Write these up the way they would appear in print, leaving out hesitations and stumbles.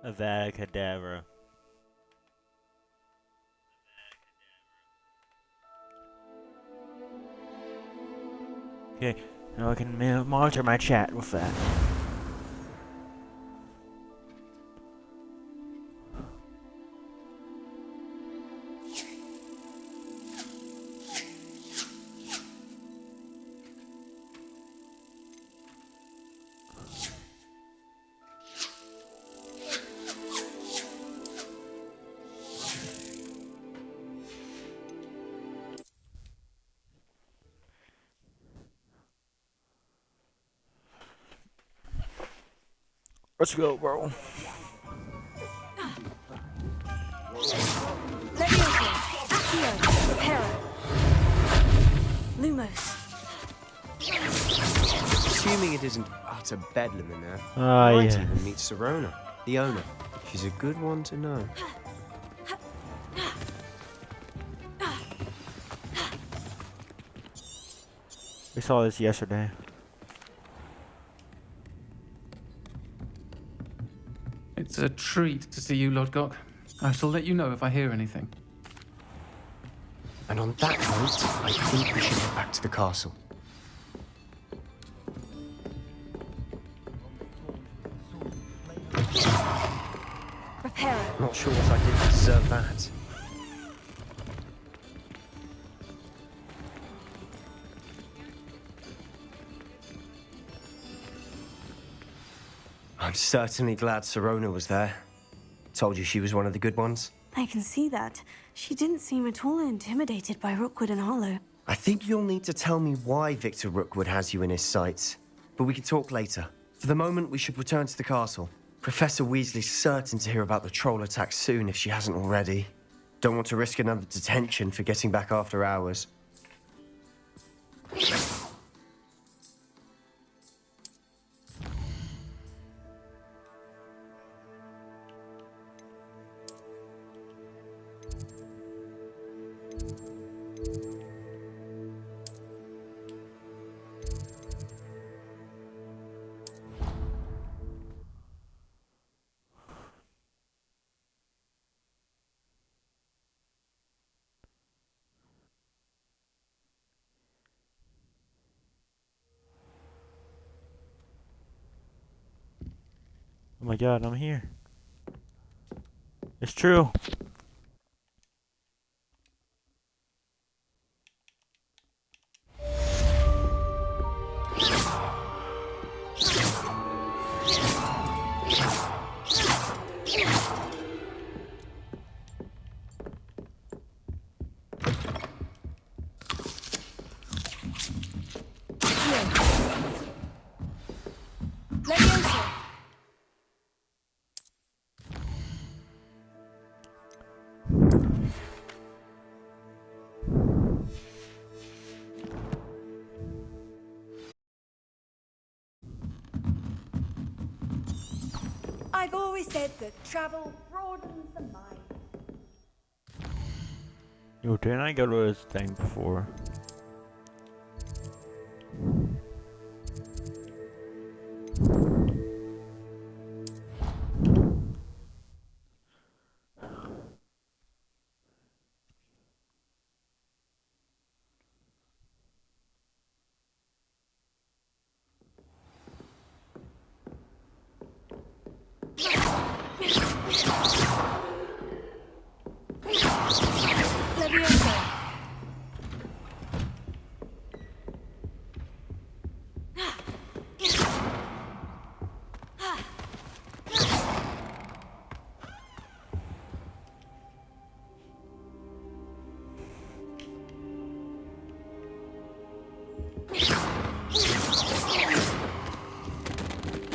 Avada Kedavra. Okay, now I can monitor my chat with that. Let's go, bro. Leviosa, Accio, Reparo, Lumos. Assuming it isn't utter bedlam in there, Ah, I might yeah. even meet Sirona, the owner. She's a good one to know. We saw this yesterday. It's a treat to see you, Lodgok. I shall let you know if I hear anything. And on that note, I think we should get back to the castle. Reparo. Not sure what I did to deserve that. I'm certainly glad Sirona was there. Told you she was one of the good ones. I can see that. She didn't seem at all intimidated by Rookwood and Harlow. I think you'll need to tell me why Victor Rookwood has you in his sights. But we can talk later. For the moment, we should return to the castle. Professor Weasley's certain to hear about the troll attack soon if she hasn't already. Don't want to risk another detention for getting back after hours. Oh my god, I'm here. It's true. Leviosa. I've always said that travel broadens the mind. Yo, didn't I go to this thing before?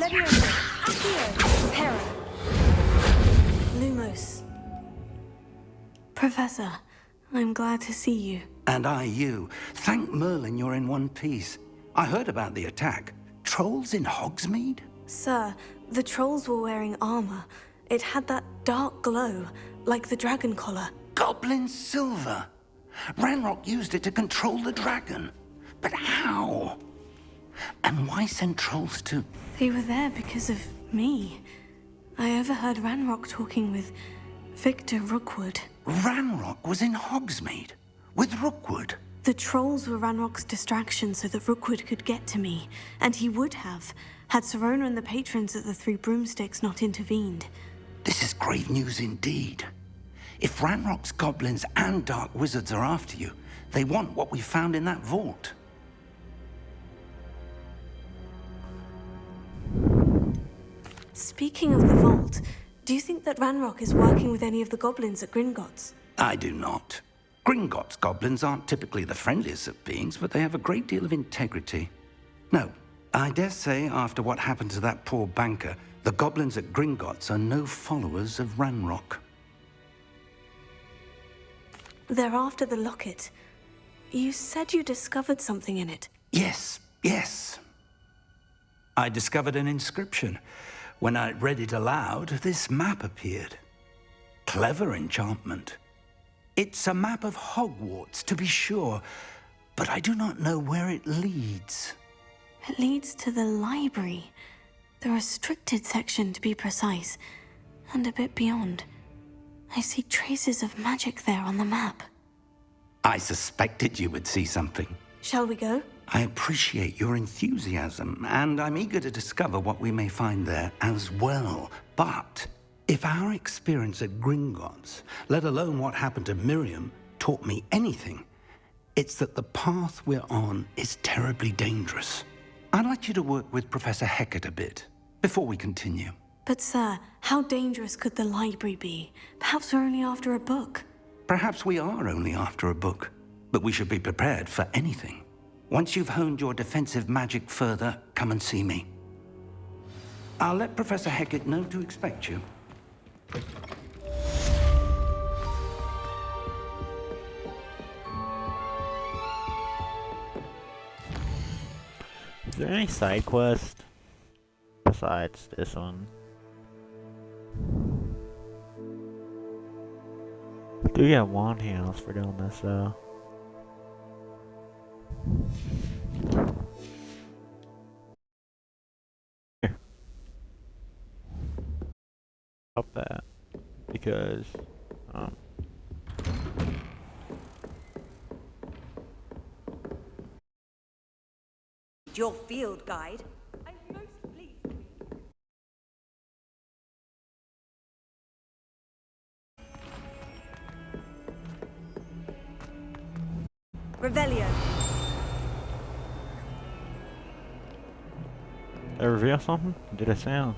Leviosa. Leviosa. Accio. Reparo. Lumos. Professor, I'm glad to see you. And I you. Thank Merlin you're in one piece. I heard about the attack. Trolls in Hogsmeade? Sir, the trolls were wearing armor. It had that dark glow, like the dragon collar. Goblin silver. Ranrock used it to control the dragon. But how? And why send trolls to... They were there because of me. I overheard Ranrock talking with Victor Rookwood. Ranrock was in Hogsmeade with Rookwood. The trolls were Ranrock's distraction so that Rookwood could get to me, and he would have, had Serona and the patrons at the Three Broomsticks not intervened. This is grave news indeed. If Ranrock's goblins and dark wizards are after you, they want what we found in that vault. Speaking of the vault, do you think that Ranrock is working with any of the goblins at Gringotts? I do not. Gringotts goblins aren't typically the friendliest of beings, but they have a great deal of integrity. No, I dare say after what happened to that poor banker, the goblins at Gringotts are no followers of Ranrock. They're after the locket. You said you discovered something in it. Yes. I discovered an inscription. When I read it aloud, this map appeared. Clever enchantment. It's a map of Hogwarts, to be sure, but I do not know where it leads. It leads to the library. The restricted section, to be precise, and a bit beyond. I see traces of magic there on the map. I suspected you would see something. Shall we go? I appreciate your enthusiasm, and I'm eager to discover what we may find there as well. But if our experience at Gringotts, let alone what happened to Miriam, taught me anything, it's that the path we're on is terribly dangerous. I'd like you to work with Professor Hecat a bit before we continue. But sir, how dangerous could the library be? Perhaps we're only after a book. Perhaps we are only after a book, but we should be prepared for anything. Once you've honed your defensive magic further, come and see me. I'll let Professor Hecat know to expect you. Is there any side quest besides this one? Do get wand handles for doing this though. Here. Stop that because Your field guide. I'm most pleased. Revelio. did I reveal something? Did it sound?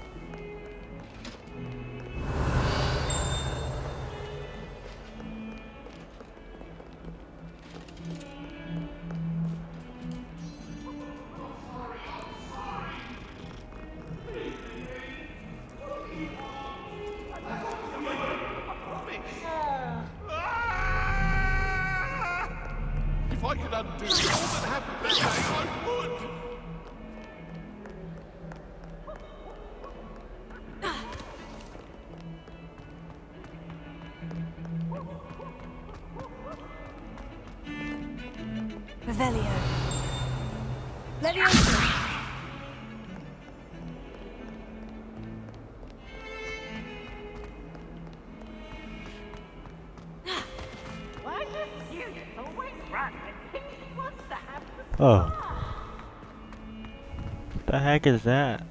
If I could undo all that happened that day, I would! Revelio. Leviosa. Why does Judas always run when he wants to have the Oh. What the heck is that?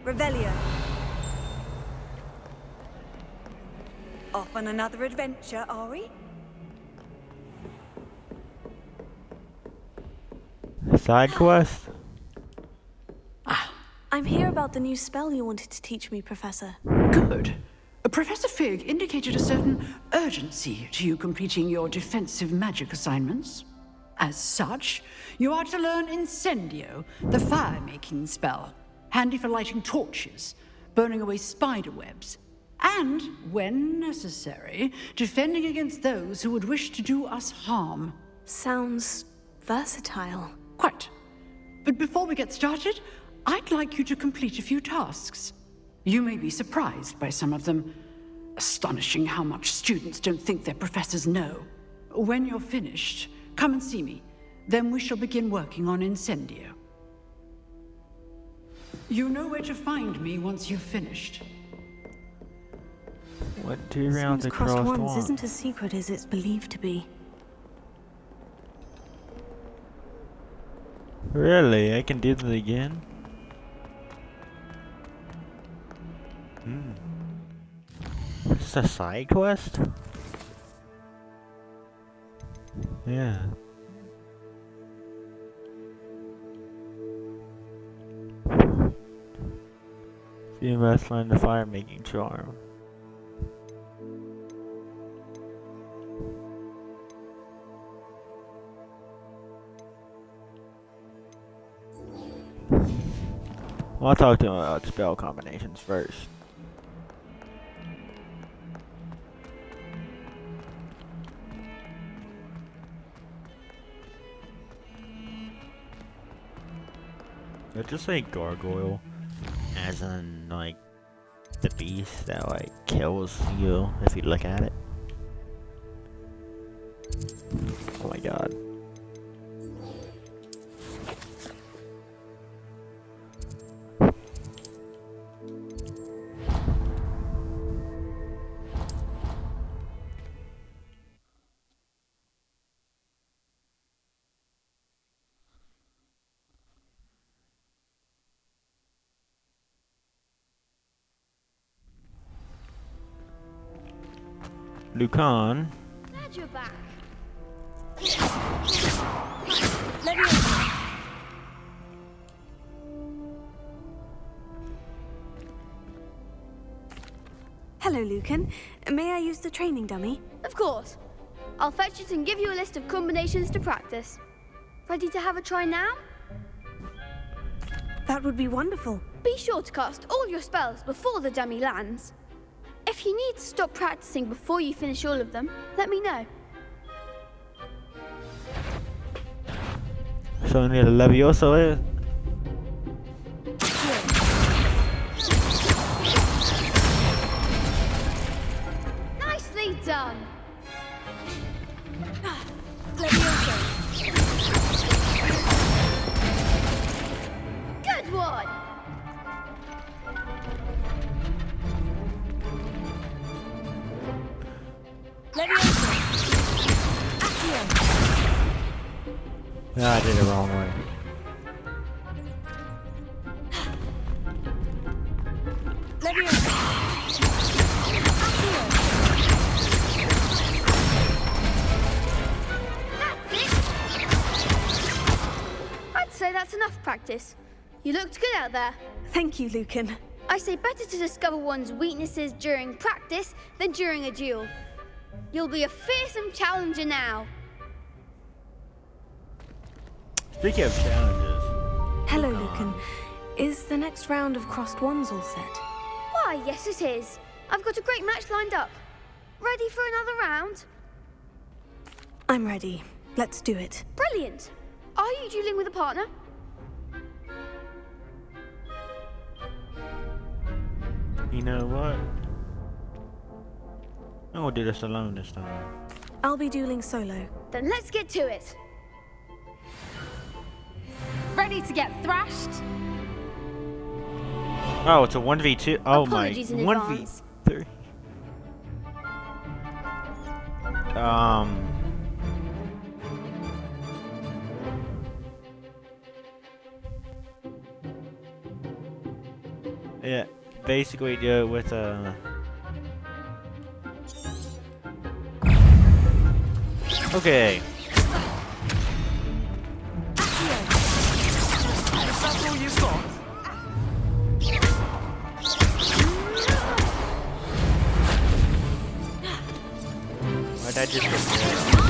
Revelio. Off on another adventure, are we? Side quest? I'm here about the new spell you wanted to teach me, Professor. Good. Professor Fig indicated a certain urgency to you completing your defensive magic assignments. As such, you are to learn Incendio, the fire-making spell, handy for lighting torches, burning away spider webs, and, when necessary, defending against those who would wish to do us harm. Sounds versatile. Quite. But before we get started, I'd like you to complete a few tasks. You may be surprised by some of them. Astonishing how much students don't think their professors know. when you're finished, come and see me. Then we shall begin working on Incendio. You know where to find me once you've finished. What 2 rounds Seems across Crossed Wands one? isn't as secret as it's believed to be. Really? I can do that again? Is this a side quest? Yeah. You must learn the fire making charm. Well, I'll talk to him about spell combinations first. Did I just say gargoyle? As in, like, the beast that, like, kills you if you look at it? Oh my god. Lucan. Glad you're back. Hello, Lucan. May I use the training dummy? Of course. I'll fetch it and give you a list of combinations to practice. Ready to have a try now? That would be wonderful. Be sure to cast all your spells before the dummy lands. If you need to stop practicing before you finish all of them, let me know. So near the Levioso is. Nicely done. Good one. No, I did it wrong way. I'd say that's enough practice. You looked good out there. Thank you, Lucan. I say better to discover one's weaknesses during practice than during a duel. You'll be a fearsome challenger now. Speaking of challenges. Hello, Lucan. Is the next round of Crossed Wands all set? Why, yes it is. I've got a great match lined up. Ready for another round? I'm ready. Let's do it. Brilliant. Are you dueling with a partner? You know what? I will do this alone this time. I'll be dueling solo. Then let's get to it. Ready to get thrashed? Oh, it's a 1v2. Oh Apologies in my. advance. 1v3. Yeah, basically do it with Okay. That's all you've got? Why'd I just get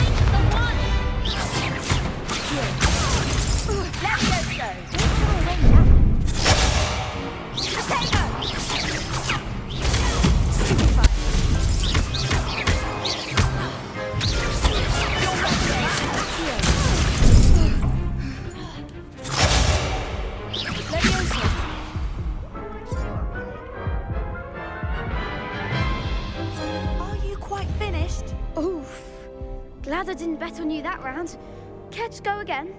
Glad I didn't bet on you that round. Care to go again?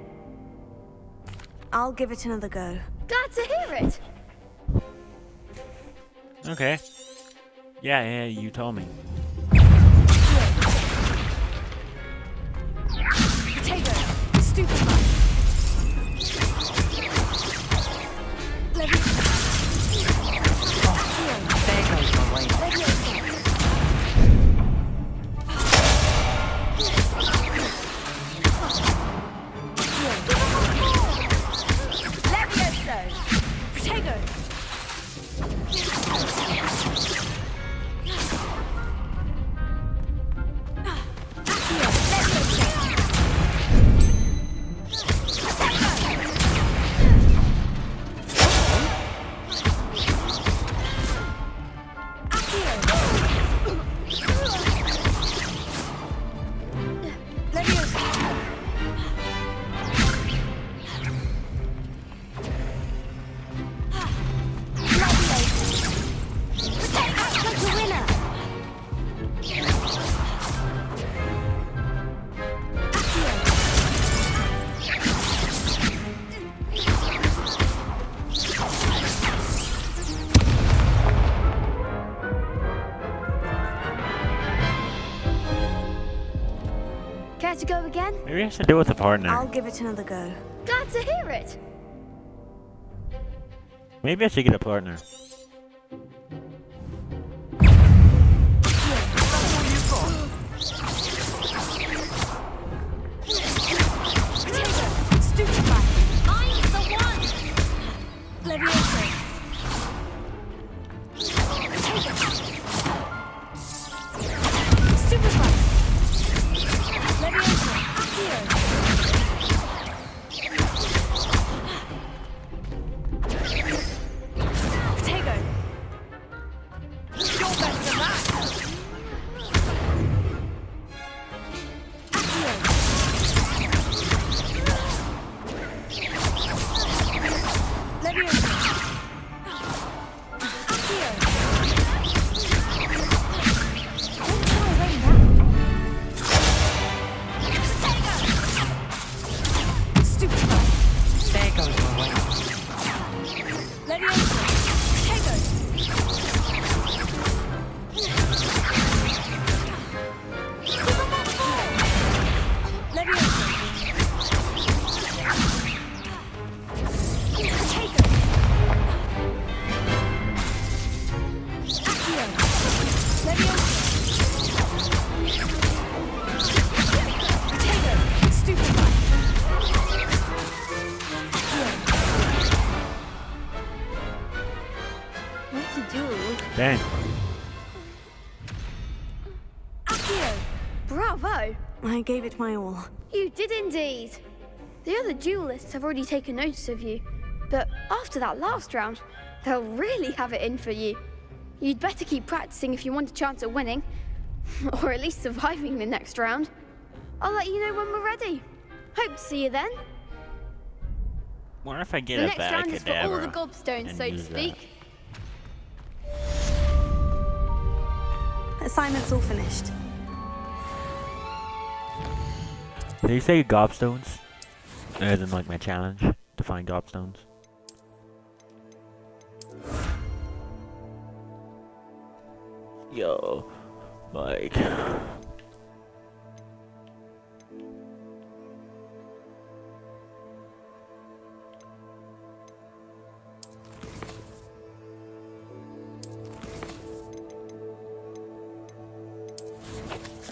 I'll give it another go. Glad to hear it. Okay. Yeah, you told me. Potato. Stupefy. There goes my weight. Care to go again? Maybe I should do it with a partner. I'll give it another go. Glad to hear it. Maybe I should get a partner. Dang. Bravo! I gave it my all. You did indeed. The other duelists have already taken notice of you, but after that last round, they'll really have it in for you. You'd better keep practicing if you want a chance at winning, or at least surviving the next round. I'll let you know when we're ready. Hope to see you then. What if I get The a next bad round is for all the cadaver gobstones, and so to use speak. Assignment's all finished. Did you say gobstones? As in like my challenge to find gobstones? Yo, like...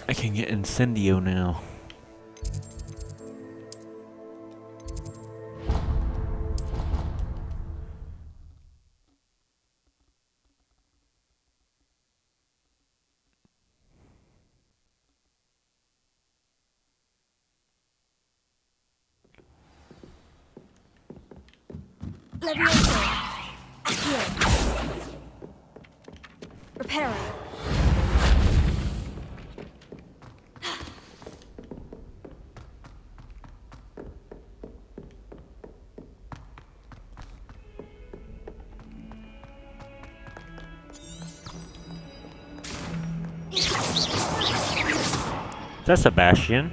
I can get Incendio now. Reparo. that Sebastian?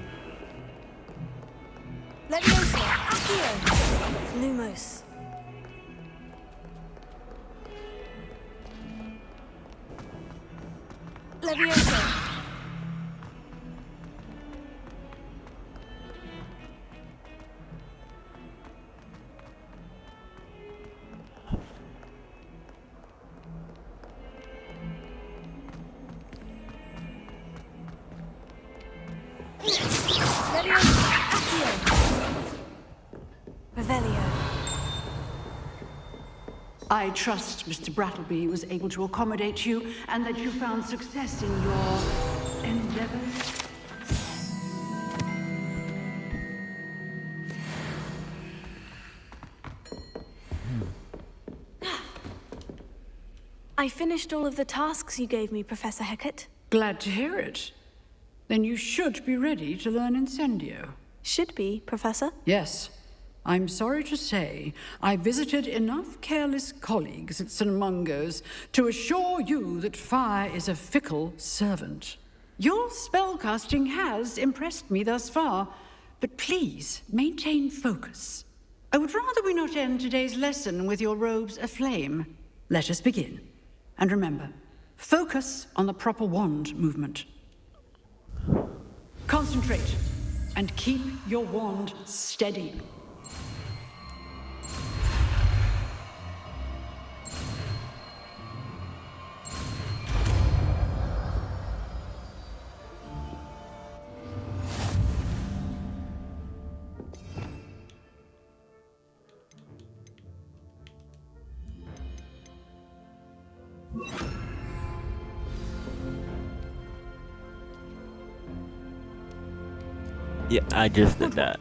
Leviosa, Accio, Lumos. Leviosa. I trust Mr. Brattleby was able to accommodate you and that you found success in your endeavors. I finished all of the tasks you gave me, Professor Hecat. Glad to hear it. Then you should be ready to learn Incendio. Should be, Professor. Yes. I'm sorry to say, I visited enough careless colleagues at St. Mungo's to assure you that fire is a fickle servant. Your spellcasting has impressed me thus far, but please maintain focus. I would rather we not end today's lesson with your robes aflame. Let us begin. And remember, focus on the proper wand movement. Concentrate, and keep your wand steady. Yeah, I just did that.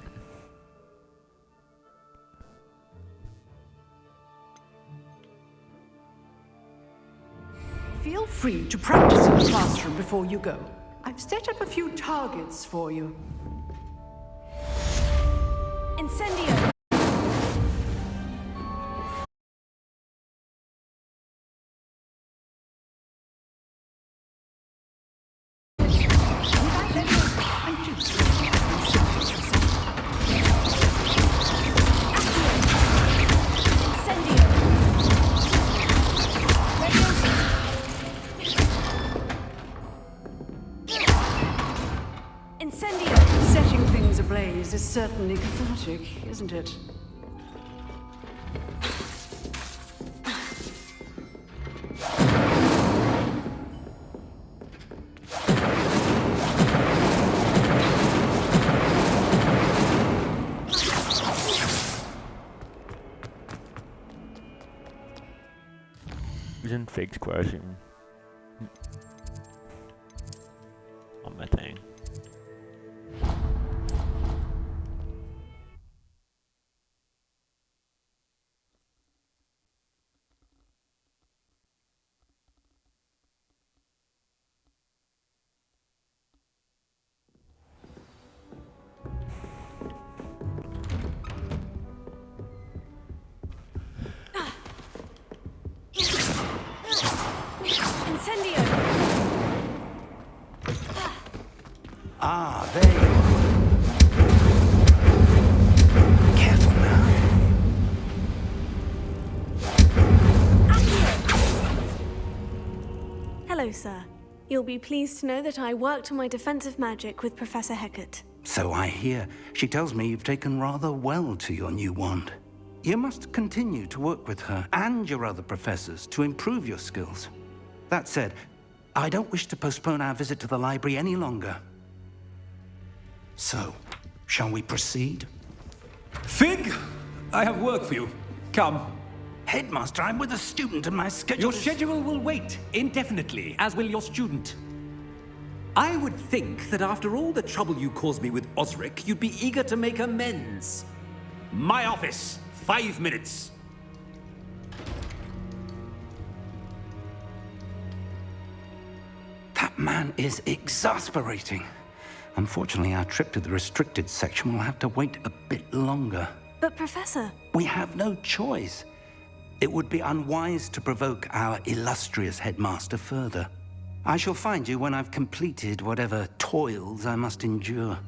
Feel free to practice in the classroom before you go. I've set up a few targets for you. Incendio! Setting things ablaze is certainly cathartic, isn't it? Isn't Fig's crashing on my thing? Incendio! Ah, there you are. Careful now. Hello, sir. You'll be pleased to know that I worked on my defensive magic with Professor Hecat. So I hear. She tells me you've taken rather well to your new wand. You must continue to work with her and your other professors to improve your skills. That said, I don't wish to postpone our visit to the library any longer. So, shall we proceed? Fig, I have work for you. Come. Headmaster, I'm with a student and my schedule Your schedule will wait indefinitely, as will your student. I would think that after all the trouble you caused me with Osric, you'd be eager to make amends. My office, 5 minutes. That man is exasperating. Unfortunately, our trip to the restricted section will have to wait a bit longer. But, Professor... We have no choice. It would be unwise to provoke our illustrious headmaster further. I shall find you when I've completed whatever toils I must endure.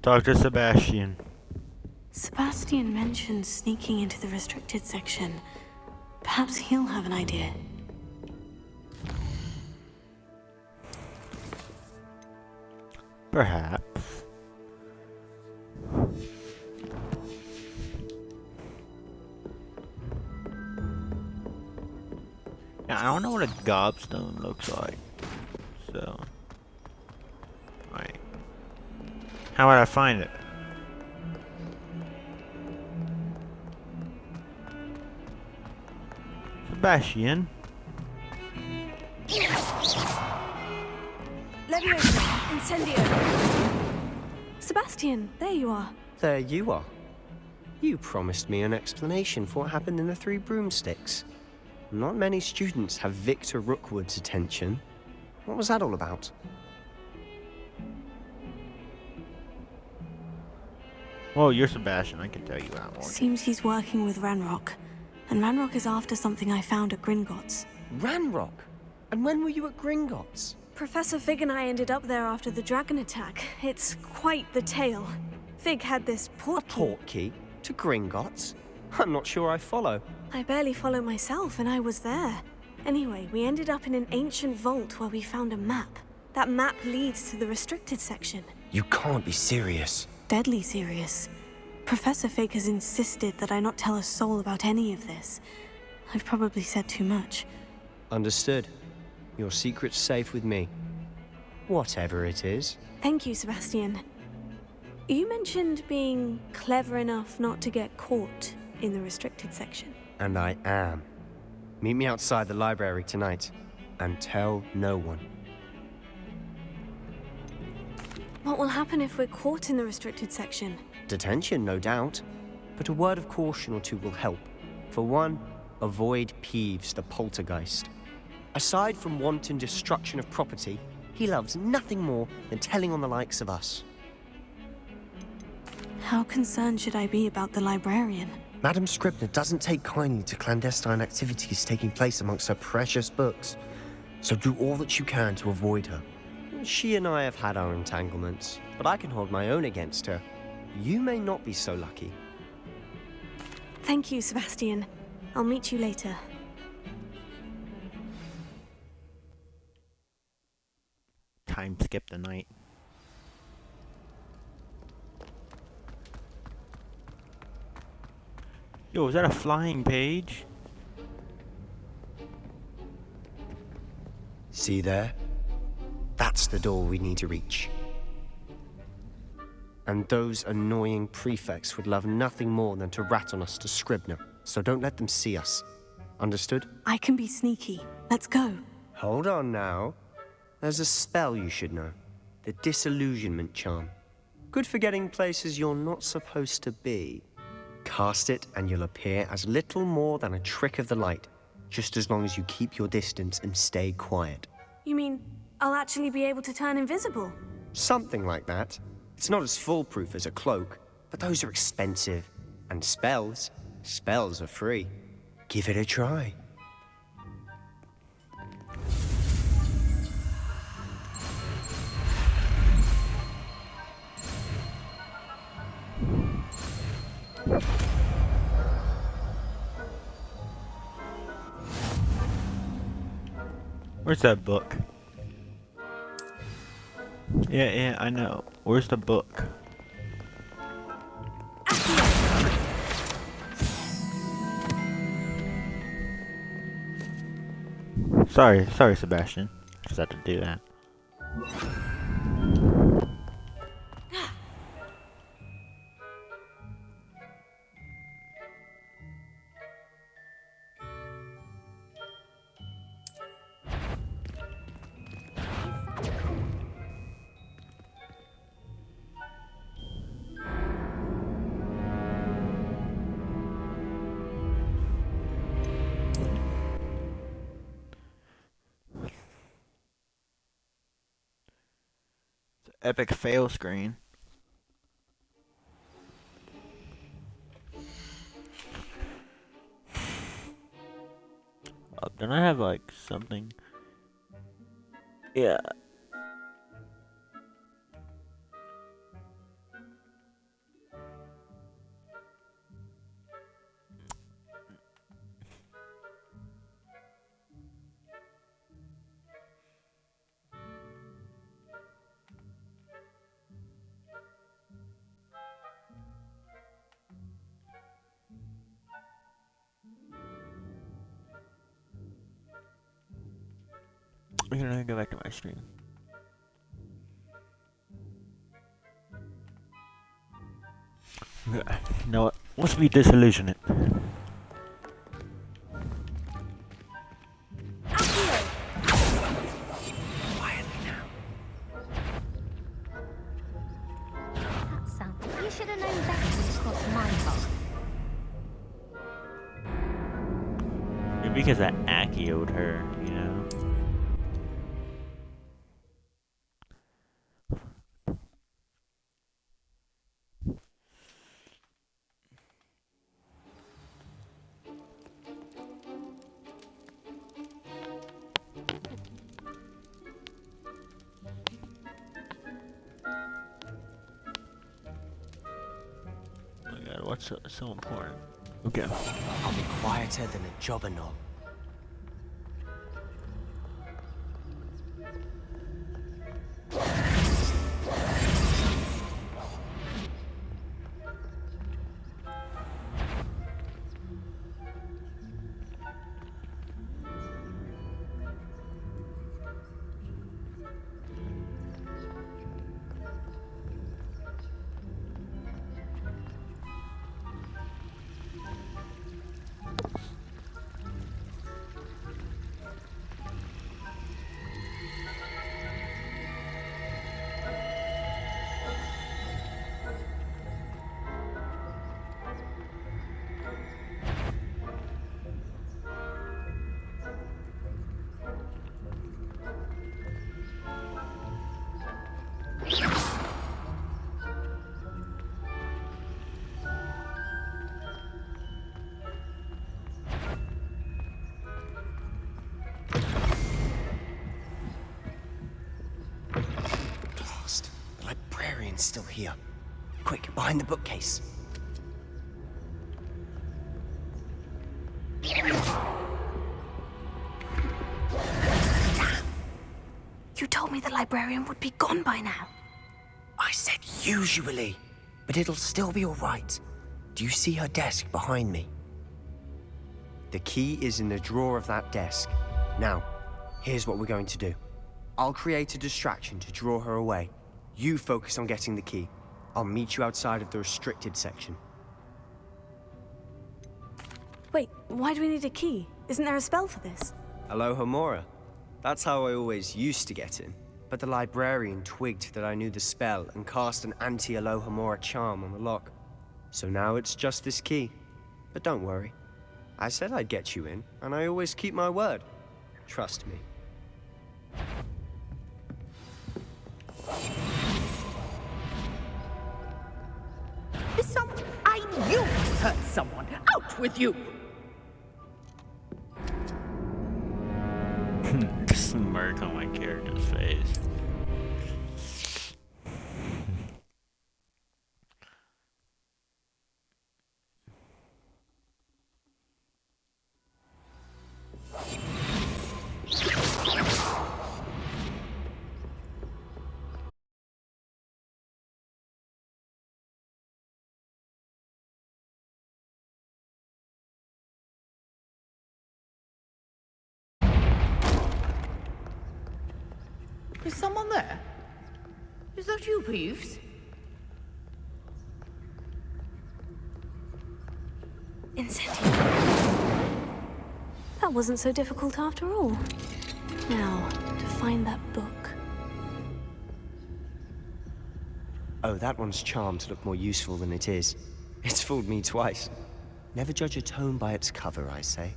Dr. Sebastian. Sebastian mentioned sneaking into the restricted section. Perhaps he'll have an idea. Perhaps. Now, I don't know what a gobstone looks like. So. Right. How would I find it? Sebastian? Leviosa, incendio. Sebastian, there you are. There you are. You promised me an explanation for what happened in the Three Broomsticks. Not many students have Victor Rookwood's attention. What was that all about? Well, you're Sebastian. I can tell you that more. Seems he's working with Ranrock. And Ranrock is after something I found at Gringotts. Ranrock? And when were you at Gringotts? Professor Fig and I ended up there after the dragon attack. It's quite the tale. Fig had this portkey. A portkey? To Gringotts? I'm not sure I follow. I barely follow myself, and I was there. Anyway, we ended up in an ancient vault where we found a map. That map leads to the restricted section. You can't be serious. Deadly serious. Professor Fig has insisted that I not tell a soul about any of this. I've probably said too much. Understood. Your secret's safe with me. Whatever it is. Thank you, Sebastian. You mentioned being clever enough not to get caught in the restricted section. And I am. Meet me outside the library tonight. And tell no one. What will happen if we're caught in the restricted section? Detention, no doubt. But a word of caution or two will help. For one, avoid Peeves, the poltergeist. Aside from wanton destruction of property, he loves nothing more than telling on the likes of us. How concerned should I be about the librarian? Madam Scribner doesn't take kindly to clandestine activities taking place amongst her precious books, so do all that you can to avoid her. She and I have had our entanglements, but I can hold my own against her. You may not be so lucky. Thank you, Sebastian. I'll meet you later. Time skip the night. Yo, is that a flying page? See there? That's the door we need to reach. And those annoying prefects would love nothing more than to rat on us to Scribner, so don't let them see us. Understood? I can be sneaky. Let's go. Hold on now. There's a spell you should know. The Disillusionment Charm. Good for getting places you're not supposed to be. Cast it and you'll appear as little more than a trick of the light, just as long as you keep your distance and stay quiet. You mean I'll actually be able to turn invisible? Something like that. It's not as foolproof as a cloak, but those are expensive. And spells are free. Give it a try. Where's that book? Yeah, I know. Where's the book? Sorry, Sebastian. Just had to do that. Epic fail screen. Don't I have like something? Yeah. I'm gonna go back to my screen. Yeah, you know what? Let's be disillusioned. You should have known better than to cross my path. Maybe because I Akio'd her, you know? Oh my god, what's so important? Okay. I'll be quieter than a jobber knob. Blast. The librarian's still here. Quick, behind the bookcase. You told me the librarian would be gone by now. I said usually, but it'll still be all right. Do you see her desk behind me? The key is in the drawer of that desk. Now, here's what we're going to do. I'll create a distraction to draw her away. You focus on getting the key. I'll meet you outside of the restricted section. Wait, why do we need a key? Isn't there a spell for this? Aloha Mora. That's how I always used to get in. But the librarian twigged that I knew the spell and cast an anti-Aloha Mora charm on the lock. So now it's just this key. But don't worry. I said I'd get you in, and I always keep my word. Trust me. I knew I hurt someone. Out with you! Smirk on my character's face. Is someone there? Is that you, Peeves? Incendio. That wasn't so difficult after all. Now, to find that book. Oh, that one's charmed to look more useful than it is. It's fooled me twice. Never judge a tome by its cover, I say.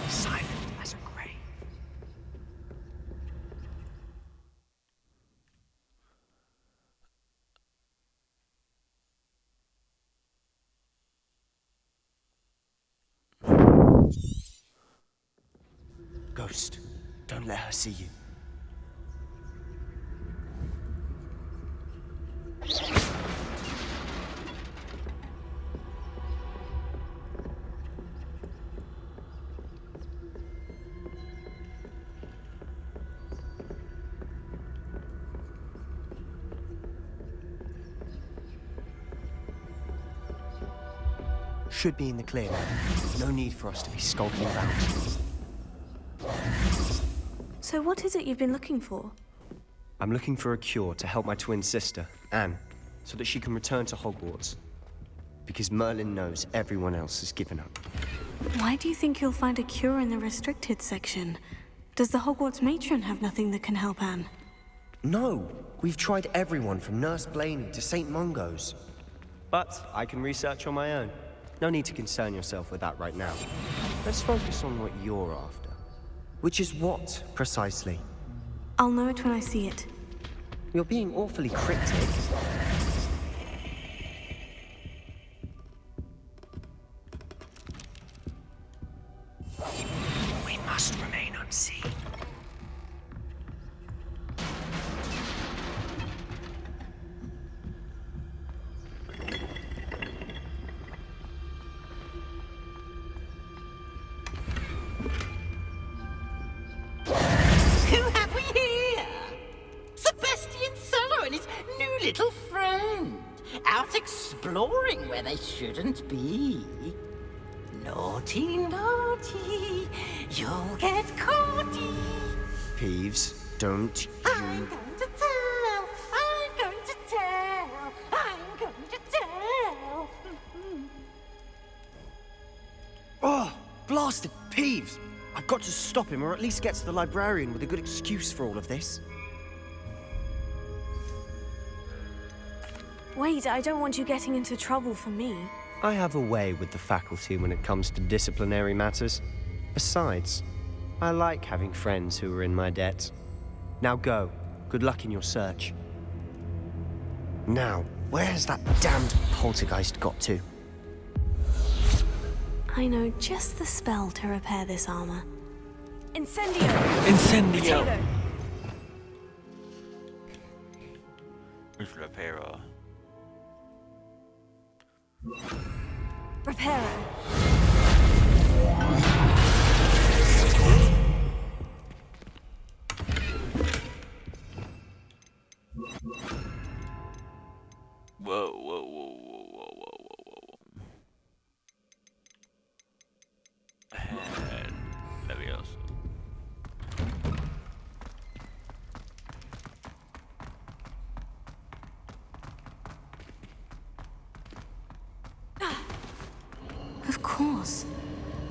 Silent as a grave. Ghost, don't let her see you. Should be in the clear. No need for us to be skulking around. So what is it you've been looking for? I'm looking for a cure to help my twin sister, Anne, so that she can return to Hogwarts. Because Merlin knows everyone else has given up. Why do you think you'll find a cure in the restricted section? Does the Hogwarts matron have nothing that can help Anne? No! We've tried everyone from Nurse Blaney to St. Mungo's. But I can research on my own. No need to concern yourself with that right now. Let's focus on what you're after. Which is what, precisely? I'll know it when I see it. You're being awfully cryptic. We must remain unseen. Who have we here? Sebastian Cello and his new little friend. Out exploring where they shouldn't be. Naughty, naughty. You'll get caughty. Peeves, don't I'm you... going to tell. I'm going to tell. I'm going to tell. Oh, blasted Peeves! I've got to stop him, or at least get to the librarian with a good excuse for all of this. Wait, I don't want you getting into trouble for me. I have a way with the faculty when it comes to disciplinary matters. Besides, I like having friends who are in my debt. Now go. Good luck in your search. Now, where's that damned poltergeist got to? I know just the spell to repair this armor. Incendio! Incendio! Potato. It's Reparo. Reparo. Whoa, whoa, whoa, whoa, whoa, whoa, whoa, whoa. And Leviosa. Of course.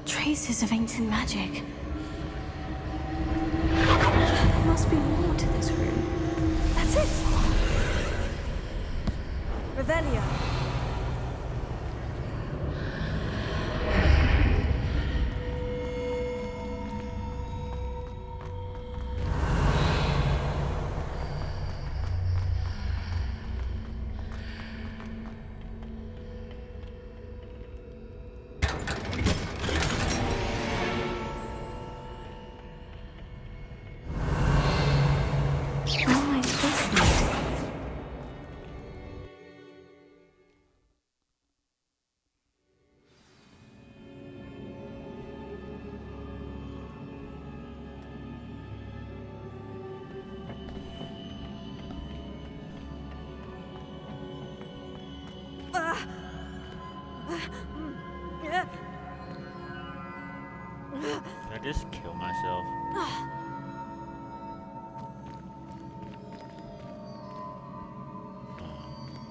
Traces of ancient magic. There must be more to this room. That's it! Revelio. How might this lead? Can I just kill myself?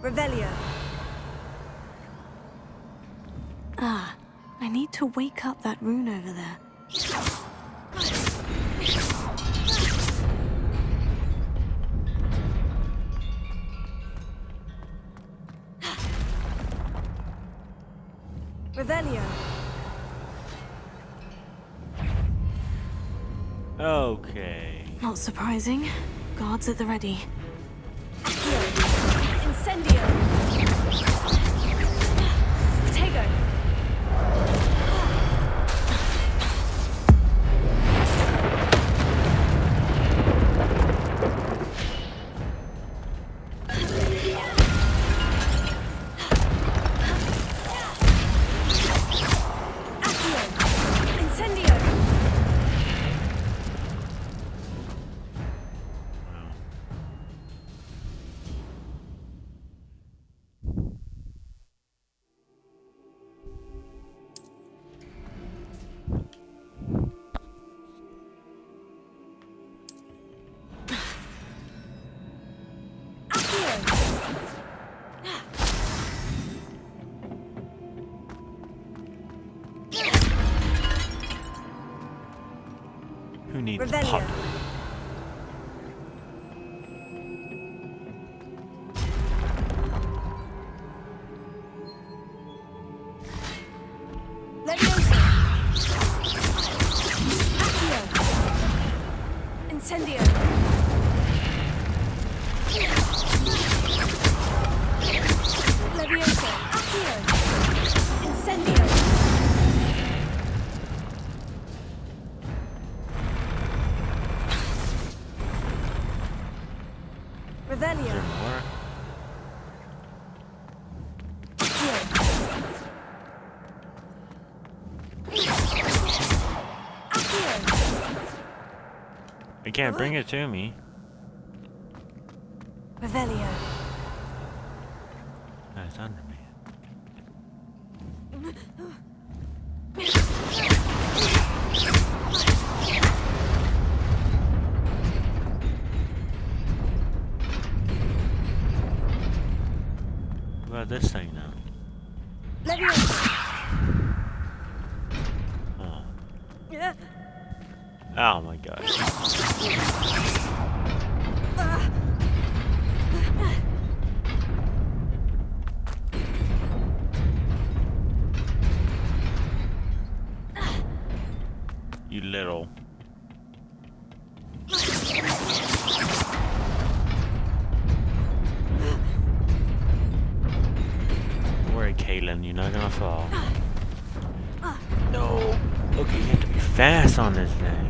Revelio. Ah, I need to wake up that rune over there. Revelio. Okay. Not surprising. Guards at the ready. Incendio. Potato. need Revelio. pot. Leviosa. Accio. Incendio. Leviosa. Accio. Incendio. Revelio. Is there more? You can't bring it to me. Revelio. That's under me. What about this thing now? Leviosa. Oh. Oh my god. You little. Don't worry, Caitlin, you're not gonna fall. No. Okay, you have to be fast on this thing.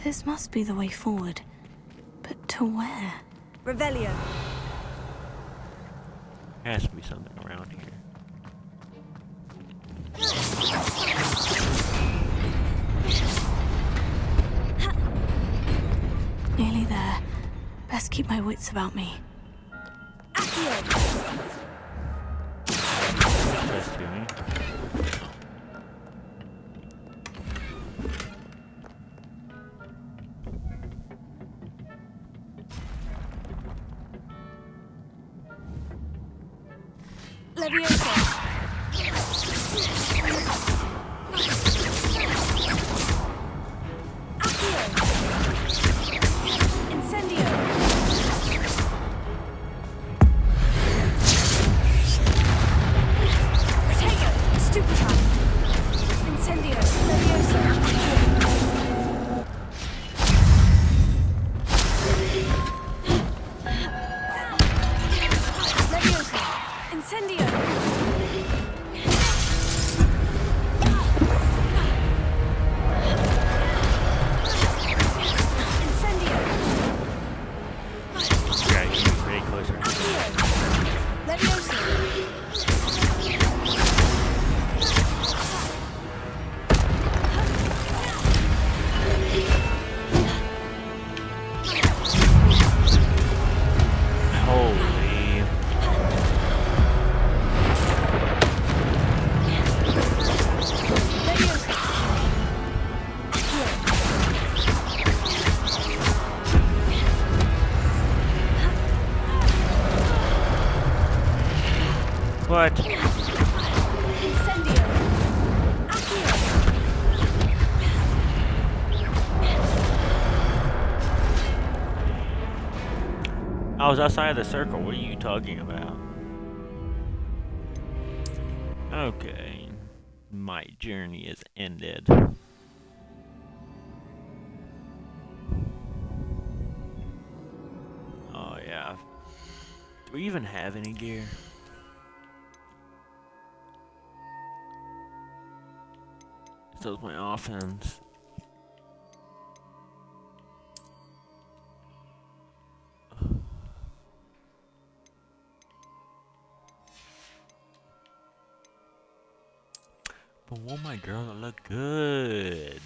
This must be the way forward. But to where? Revelio. There has to be something around here. Nearly there. Best keep my wits about me. Accio. Just to me. Leviosa. Accio. Incendio. Protego. Stupefy. Incendio. Leviosa. Leviosa. Incendio. Incendio. Yeah, you can be pretty close right now. Leviosa. Holy. Leviosa. What? Incendio. Accio. I was outside of the circle. What are you talking about? Okay. My journey is ended. Oh, yeah. Do we even have any gear? So is my offense. But want my girl to look good.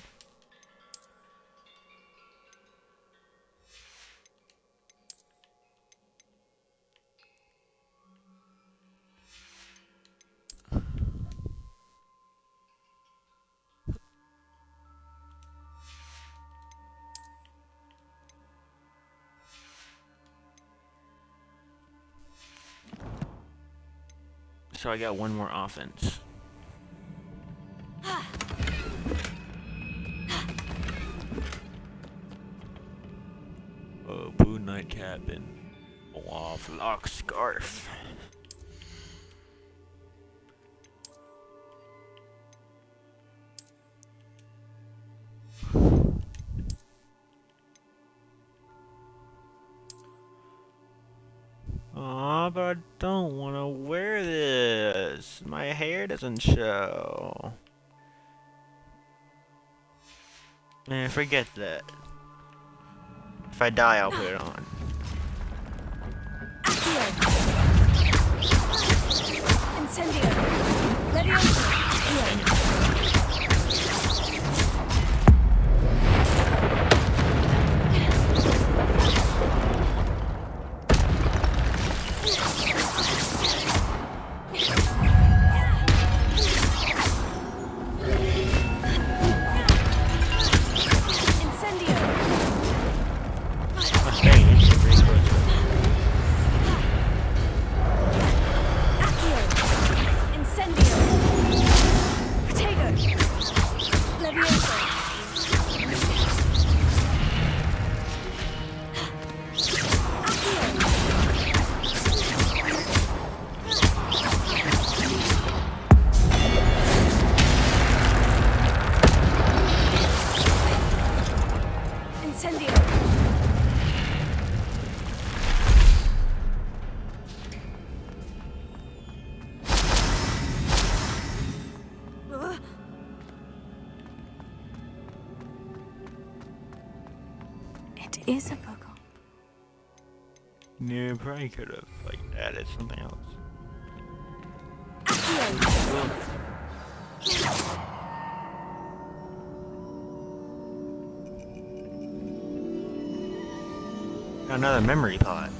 So I got one more offense. Oh, blue nightcap and off lock scarf. Aw, but I don't want to wear this. My hair doesn't show. Man, forget that. If I die, I'll put it on. Incendio. Leviosa. Is a book. Yeah, probably could have like added something else. Another memory pot.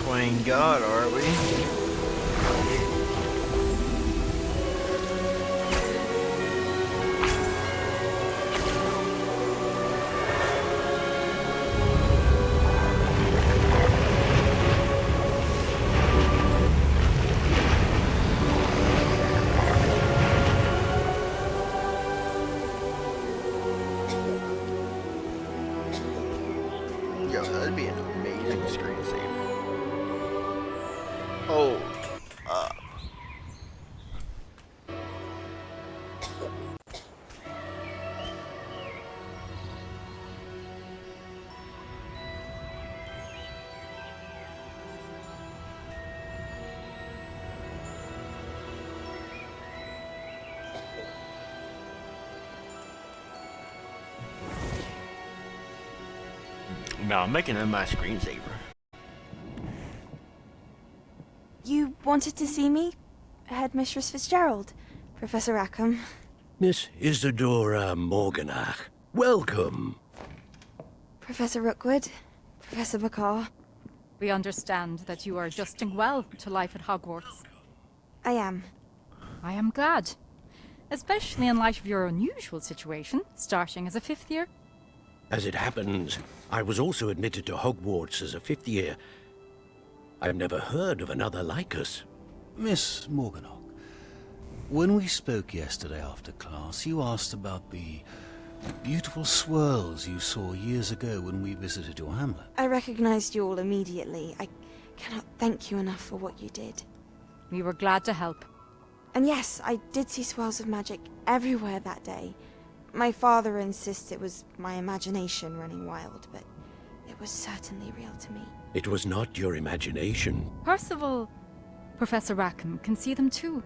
Playing God, are we? Yo, that'd be an amazing screensaver. Oh, no, I'm making it my screensaver. You wanted to see me? Headmistress Fitzgerald, Professor Rackham. Miss Isadora Morganach, welcome. Professor Rookwood, Professor McCaw. We understand that you are adjusting well to life at Hogwarts. I am. I am glad. Especially in light of your unusual situation, starting as a 5th year. As it happens, I was also admitted to Hogwarts as a 5th year. I've never heard of another like us. Miss Morganach, when we spoke yesterday after class, you asked about the Beautiful swirls you saw years ago when we visited your hamlet. I recognized you all immediately. I cannot thank you enough for what you did. We were glad to help. And yes, I did see swirls of magic everywhere that day. My father insists it was my imagination running wild, but it was certainly real to me. It was not your imagination. Percival, Professor Rackham can see them too.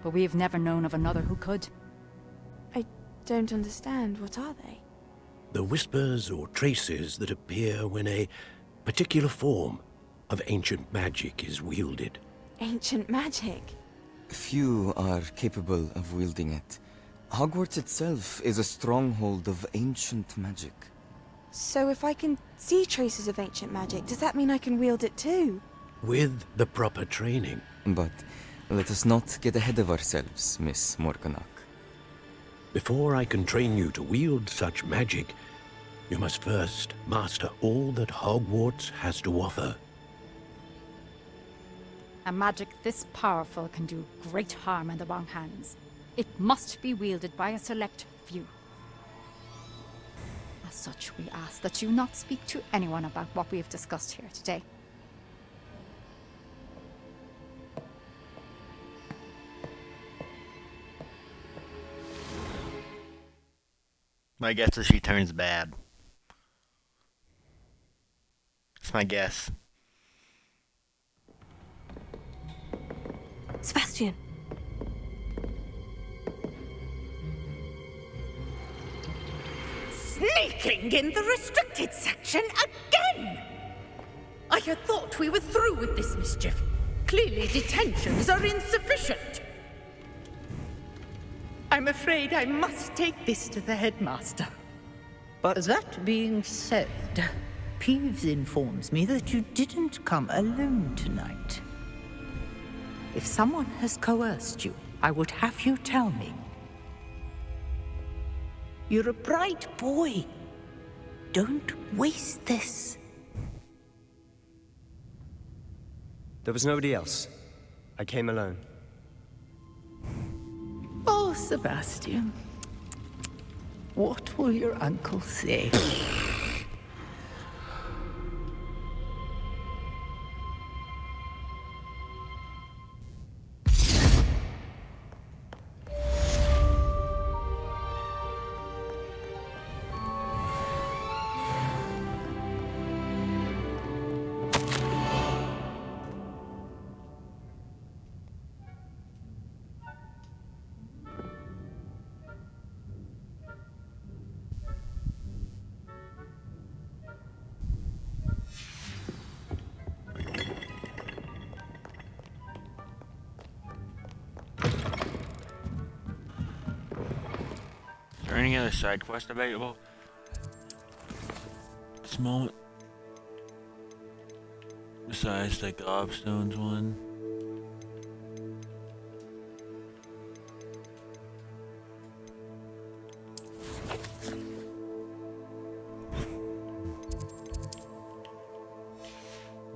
But we have never known of another who could. I don't understand. What are they? The whispers or traces that appear when a particular form of ancient magic is wielded. Ancient magic? Few are capable of wielding it. Hogwarts itself is a stronghold of ancient magic. So if I can see traces of ancient magic, does that mean I can wield it too? With the proper training. But let us not get ahead of ourselves, Miss Morganach. Before I can train you to wield such magic, you must first master all that Hogwarts has to offer. A magic this powerful can do great harm in the wrong hands. It must be wielded by a select few. As such, we ask that you not speak to anyone about what we have discussed here today. My guess is she turns bad. That's my guess. Sebastian. Sneaking in the restricted section again! I had thought we were through with this mischief. Clearly detentions are insufficient. I'm afraid I must take this to the headmaster. But that being said, Peeves informs me that you didn't come alone tonight. If someone has coerced you, I would have you tell me. You're a bright boy. Don't waste this. There was nobody else. I came alone. Oh, Sebastian. What will your uncle say? Is there any other side quest available? At this moment? Besides the gobstones one?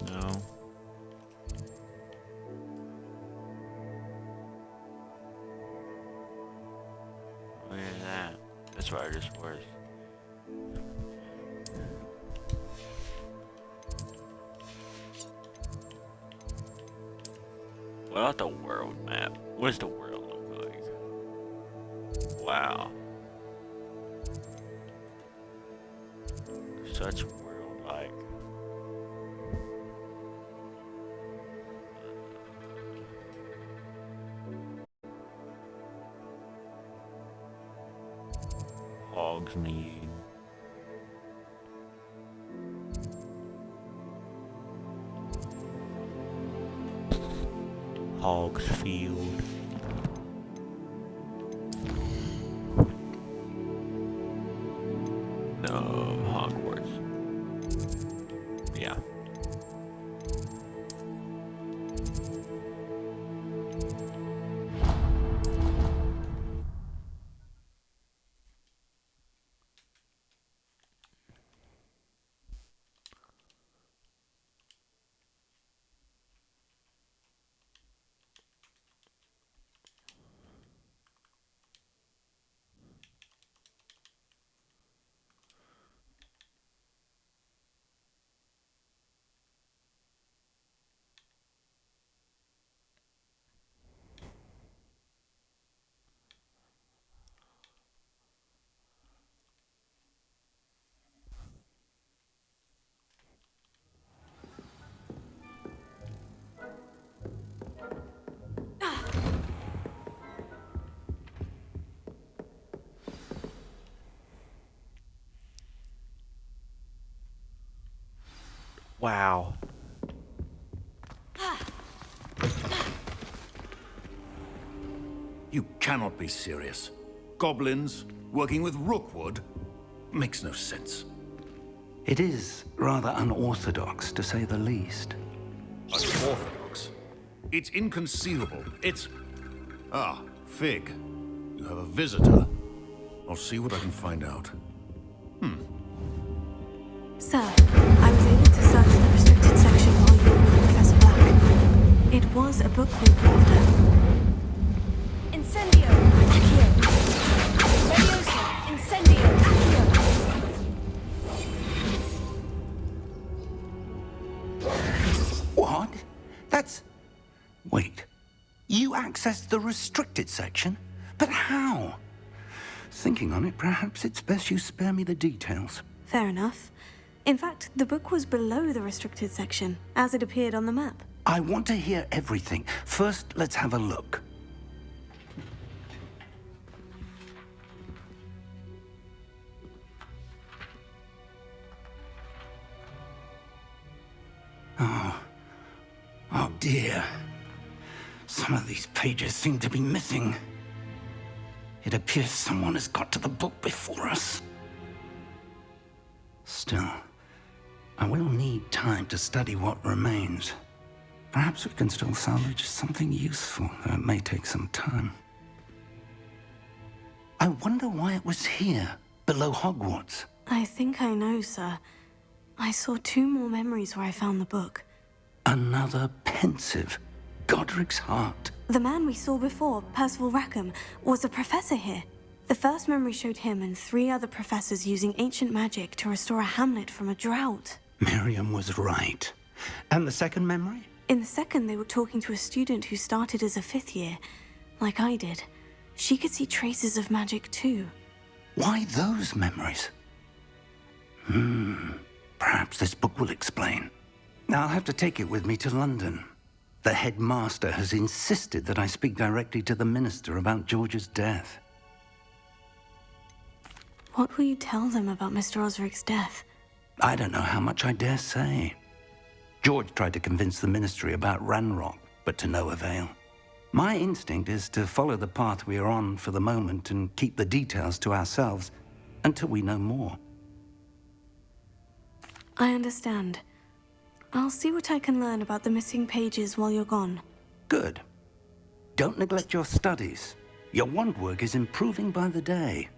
No. Look at that. That's why it is worth. What about the world map? What does the world look like? Wow. Such world-like. Hogsmeade. Hogsfield. No, Hogwarts. Yeah. Wow. You cannot be serious. Goblins working with Rookwood? Makes no sense. It is rather unorthodox, to say the least. Unorthodox? It's inconceivable. It's... Ah, Fig. You have a visitor. I'll see what I can find out. Sir, I was able to search the restricted section while you were with Professor Black. It was a book we were after. Incendio! Accio! Leviosa! Incendio! Accio! What? That's... Wait. You accessed the restricted section? But how? Thinking on it, perhaps it's best you spare me the details. Fair enough. In fact, the book was below the restricted section, as it appeared on the map. I want to hear everything. First, let's have a look. Oh dear. Some of these pages seem to be missing. It appears someone has got to the book before us. Still, I will need time to study what remains. Perhaps we can still salvage something useful, though it may take some time. I wonder why it was here, below Hogwarts. I think I know, sir. I saw 2 more memories where I found the book. Another pensive. Godric's heart. The man we saw before, Percival Rackham, was a professor here. The first memory showed him and 3 other professors using ancient magic to restore a hamlet from a drought. Miriam was right. And the second memory? In the second, they were talking to a student who started as a 5th year, like I did. She could see traces of magic too. Why those memories? Perhaps this book will explain. I'll have to take it with me to London. The headmaster has insisted that I speak directly to the minister about George's death. What will you tell them about Mr. Osric's death? I don't know how much I dare say. George tried to convince the ministry about Ranrock, but to no avail. My instinct is to follow the path we are on for the moment and keep the details to ourselves until we know more. I understand. I'll see what I can learn about the missing pages while you're gone. Good. Don't neglect your studies. Your wand work is improving by the day.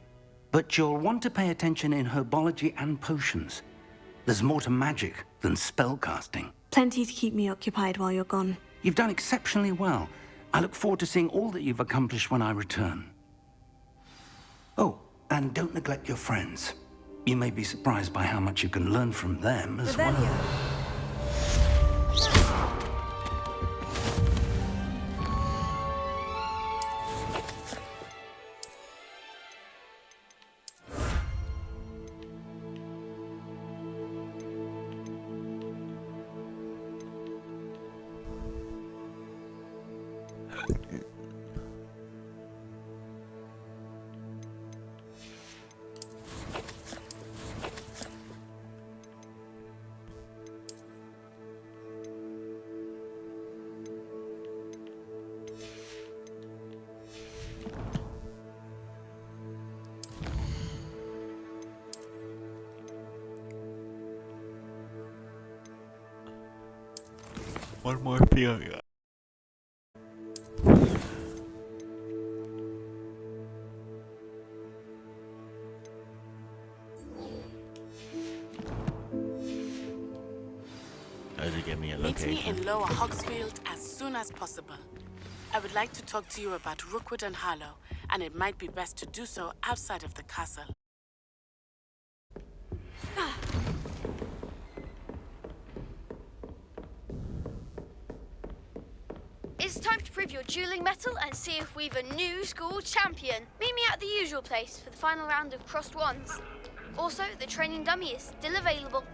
But you'll want to pay attention in herbology and potions. There's more to magic than spellcasting. Plenty to keep me occupied while you're gone. You've done exceptionally well. I look forward to seeing all that you've accomplished when I return. Oh, and don't neglect your friends. You may be surprised by how much you can learn from them as well. One more thing. Does it give me a Meet location? me in Lower Hogsfield as soon as possible. I would like to talk to you about Rookwood and Harlow, and it might be best to do so outside of the castle. It's time to prove your dueling mettle and see if we've a new school champion. Meet me at the usual place for the final round of crossed wands. Also, the training dummy is still available.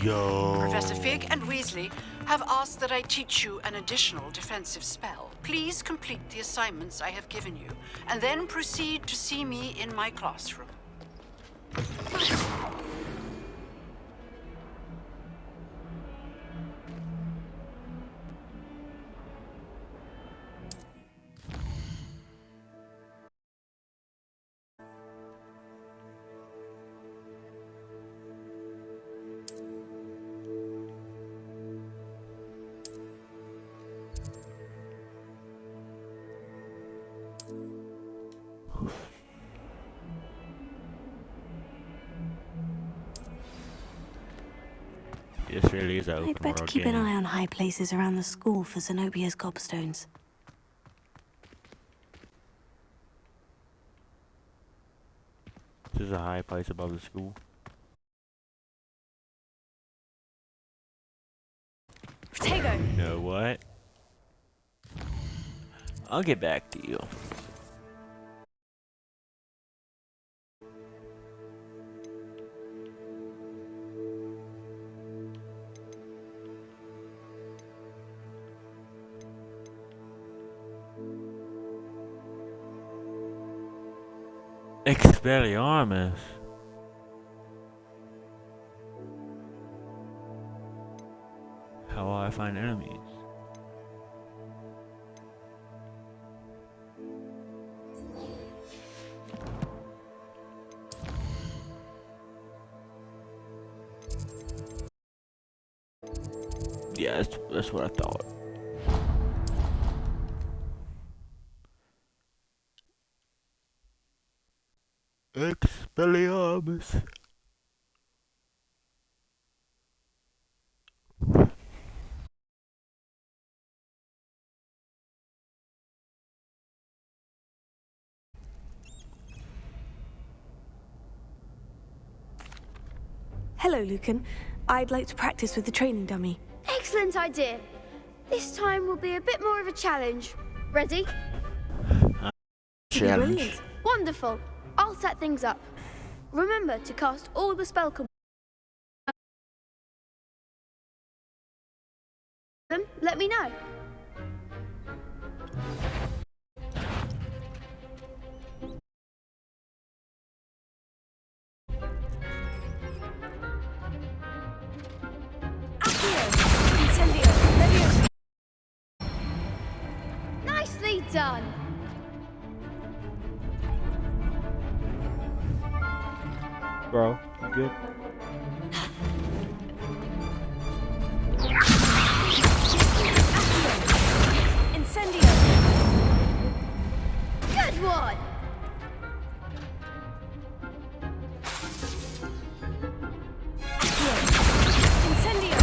Yo. Professor Fig and Weasley have asked that I teach you an additional defensive spell. Please complete the assignments I have given you, and then proceed to see me in my classroom. This really is an I'd open better world keep an game. eye on high places around the school for Zenobia's gobstones. This is a high place above the school. Protego! You know what? I'll get back to you. Expelliarmus. How will I find enemies? Yeah, that's what I thought. Expelliarmus. Hello, Lucan. I'd like to practice with the training dummy. Excellent idea. This time will be a bit more of a challenge. Ready? Challenge. Wonderful. I'll set things up. Remember to cast all the spell let me know. Nicely done. Bro, you good? Incendio! Good one. Incendio!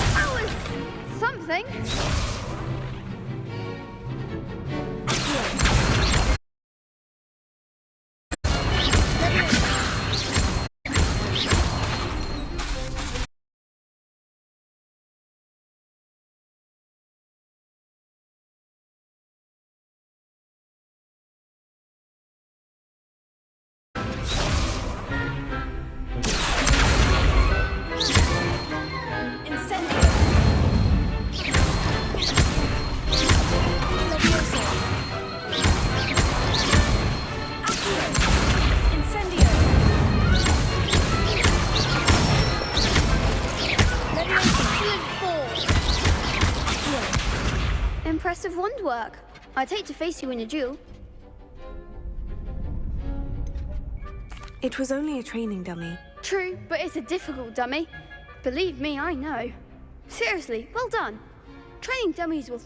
That was something. Impressive wand work. I'd hate to face you in a duel. It was only a training dummy. True, but it's a difficult dummy. Believe me, I know. Seriously, well done. Training dummies will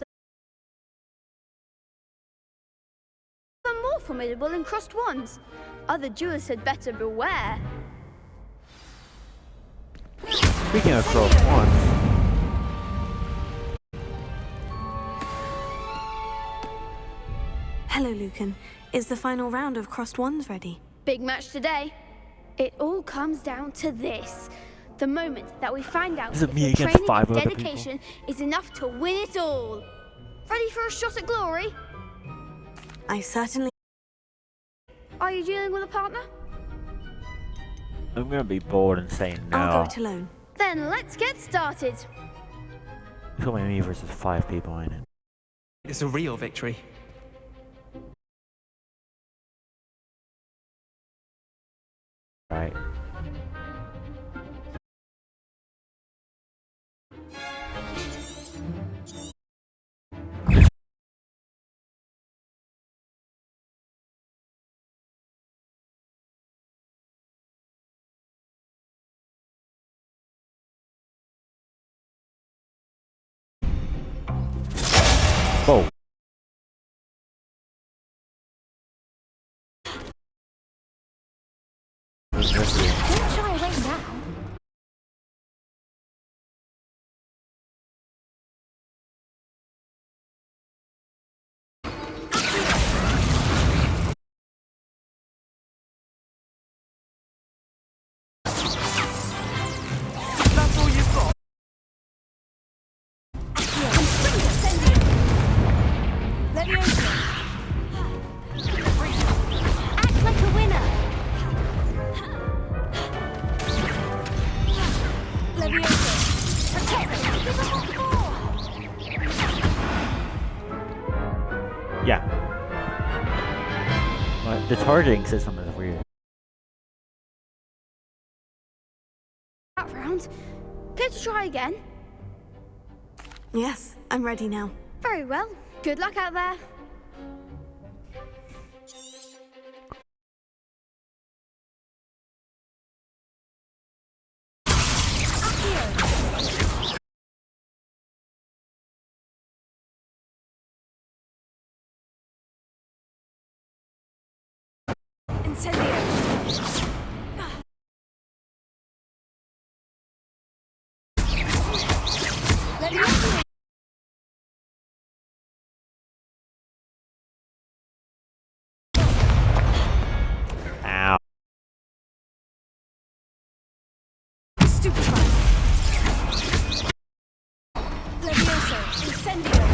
are more formidable than crossed wands. Other duelists had better beware. Speaking of crossed wands. Hello, Lucan. Is the final round of crossed wands ready? Big match today. It all comes down to this. The moment that we find out Is it if me the against training 5 and other dedication is enough to win it all. Ready for a shot at glory? I certainly... Are you dealing with a partner? I'm gonna be bored and say no. I'll go it alone. Then let's get started. It's only me versus 5 people in it. It's a real victory. Right. Whoa. Don't shy away now. That's all you've got. Let me open. Act like a winner. Let me open. Protect them. Give them what more. Yeah. The charging system is weird. That round. Care to try again? Yes, I'm ready now. Very well. Good luck out there. Incendio. Let me open. Ow. Stupefy. Levioso. Incendio.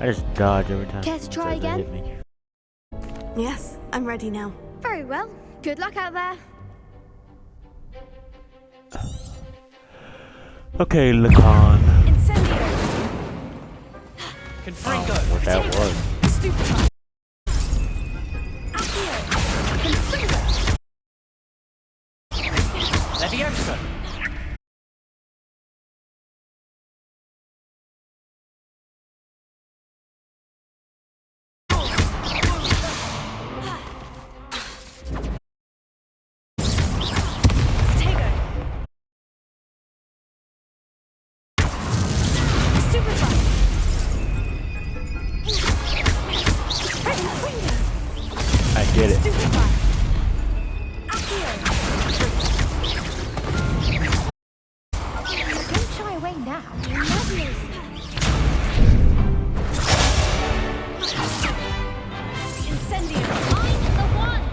I just dodge every time. Care to try someone again? tries to hit me. Yes, I'm ready now. Very well. Good luck out there. Okay, Lacan. Incendio. Confringo. What that was. Stupefy. Accio. Confringo. Leviosa. Tego. Stupefy. Confringo. I get it. Stupefy. Accio. Don't shy away now. Incendio. I'm the one.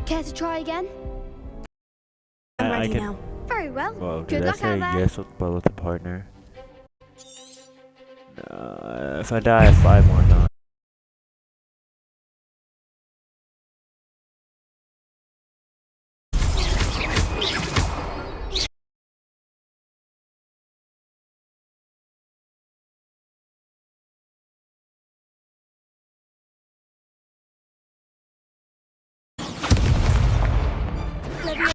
Care to try again? I'm I ready can. now. Very well. Whoa, Good did I luck say out there. yes with a partner? If I die, I have 5 more times. Levioso.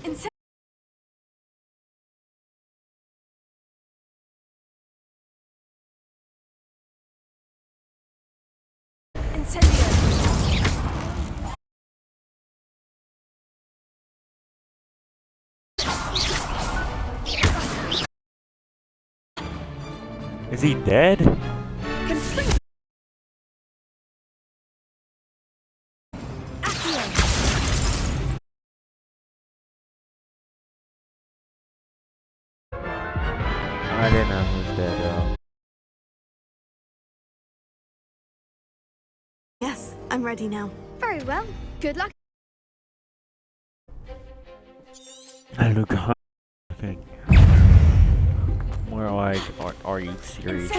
Incendio. Incendio. Is he dead? Confringo. Accio. I didn't know he was dead though. Yes, I'm ready now. Very well. Good luck. Lucan. More like, are you serious?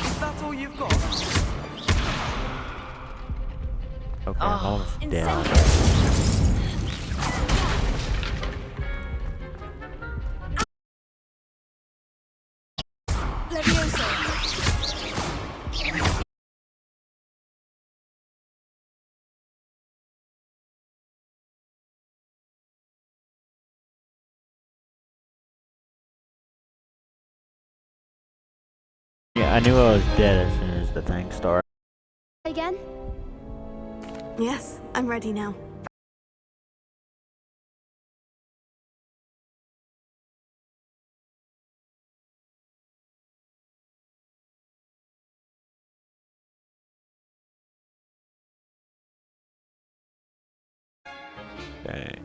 That's I've got. Okay, I'm almost down. Yeah, I knew I was dead as soon as the thing started. Again? Yes, I'm ready now. Okay.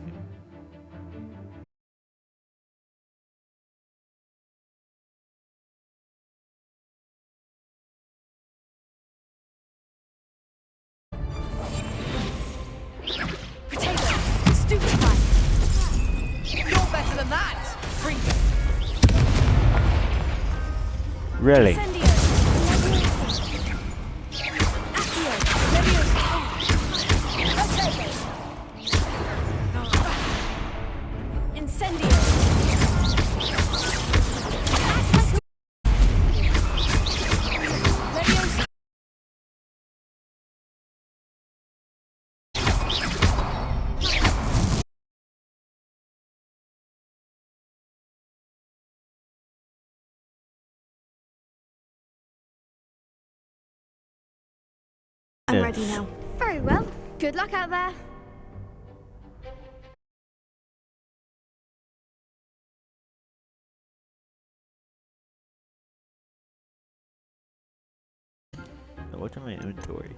Potato! Stupefy! You're better than that! Freak! Really? Incendio! Accio! Leviosa! Potato! Incendio! Leviosa! I'm ready now. Very well. Good luck out there. What's in my inventory?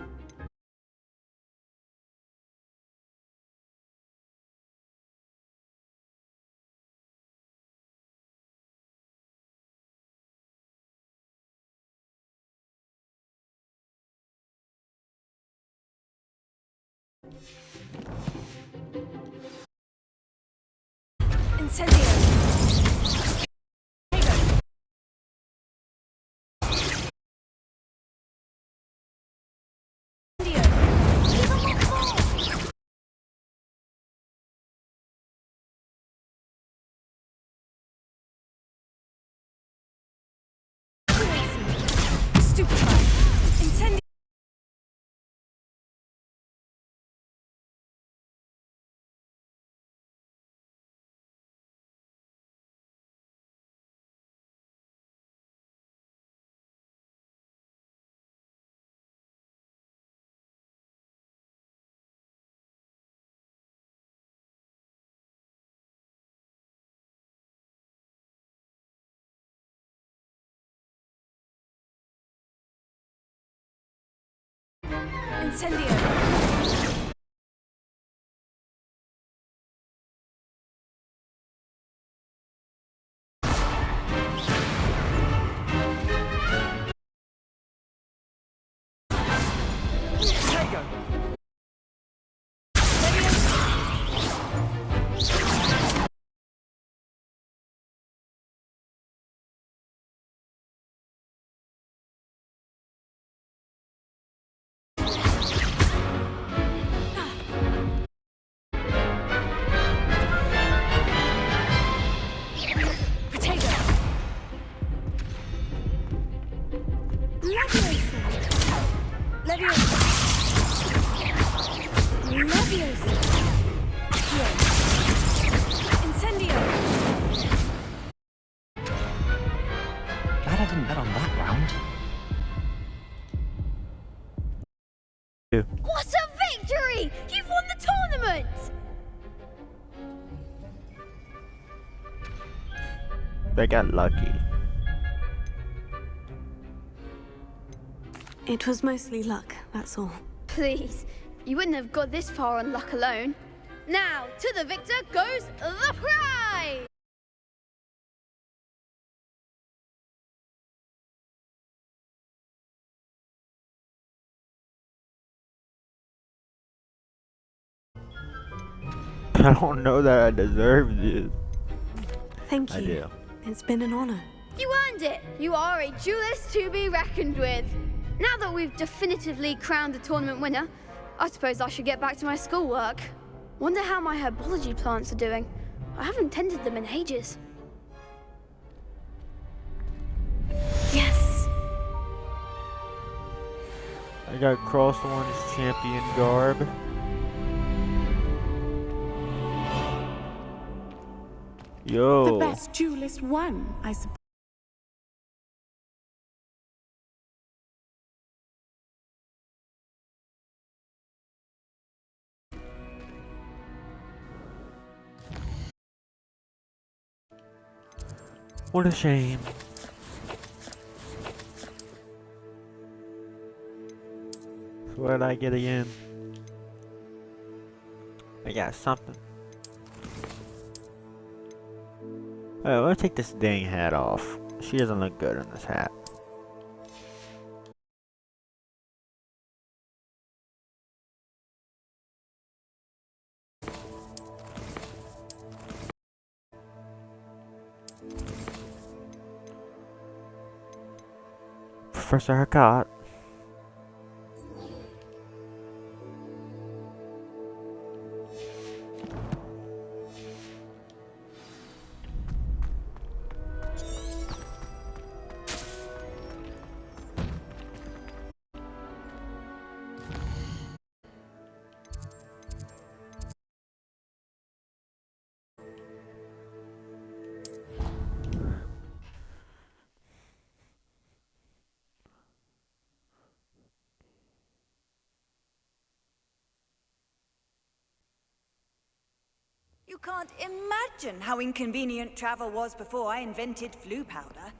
Incendio! Stupefy! Incendio! Incendio! Potato! Leviosa! Leviosa! Leviosa! Accio! Incendio! Glad I didn't bet on that round. What a victory! You've won the tournament! They got lucky. It was mostly luck, that's all. Please, you wouldn't have got this far on luck alone. Now, to the victor goes the prize! I don't know that I deserve this. Thank you. I do. It's been an honor. You earned it! You are a duelist to be reckoned with. Now that we've definitively crowned the tournament winner, I suppose I should get back to my schoolwork. Wonder how my herbology plants are doing. I haven't tended them in ages. Yes! I got Crossthorn's champion garb. Yo. The best duelist won, I suppose. What a shame. So what did I get again? I got something. Alright, I'm gonna take this dang hat off. She doesn't look good in this hat. Professor Hakat. You can't imagine how inconvenient travel was before I invented flu powder.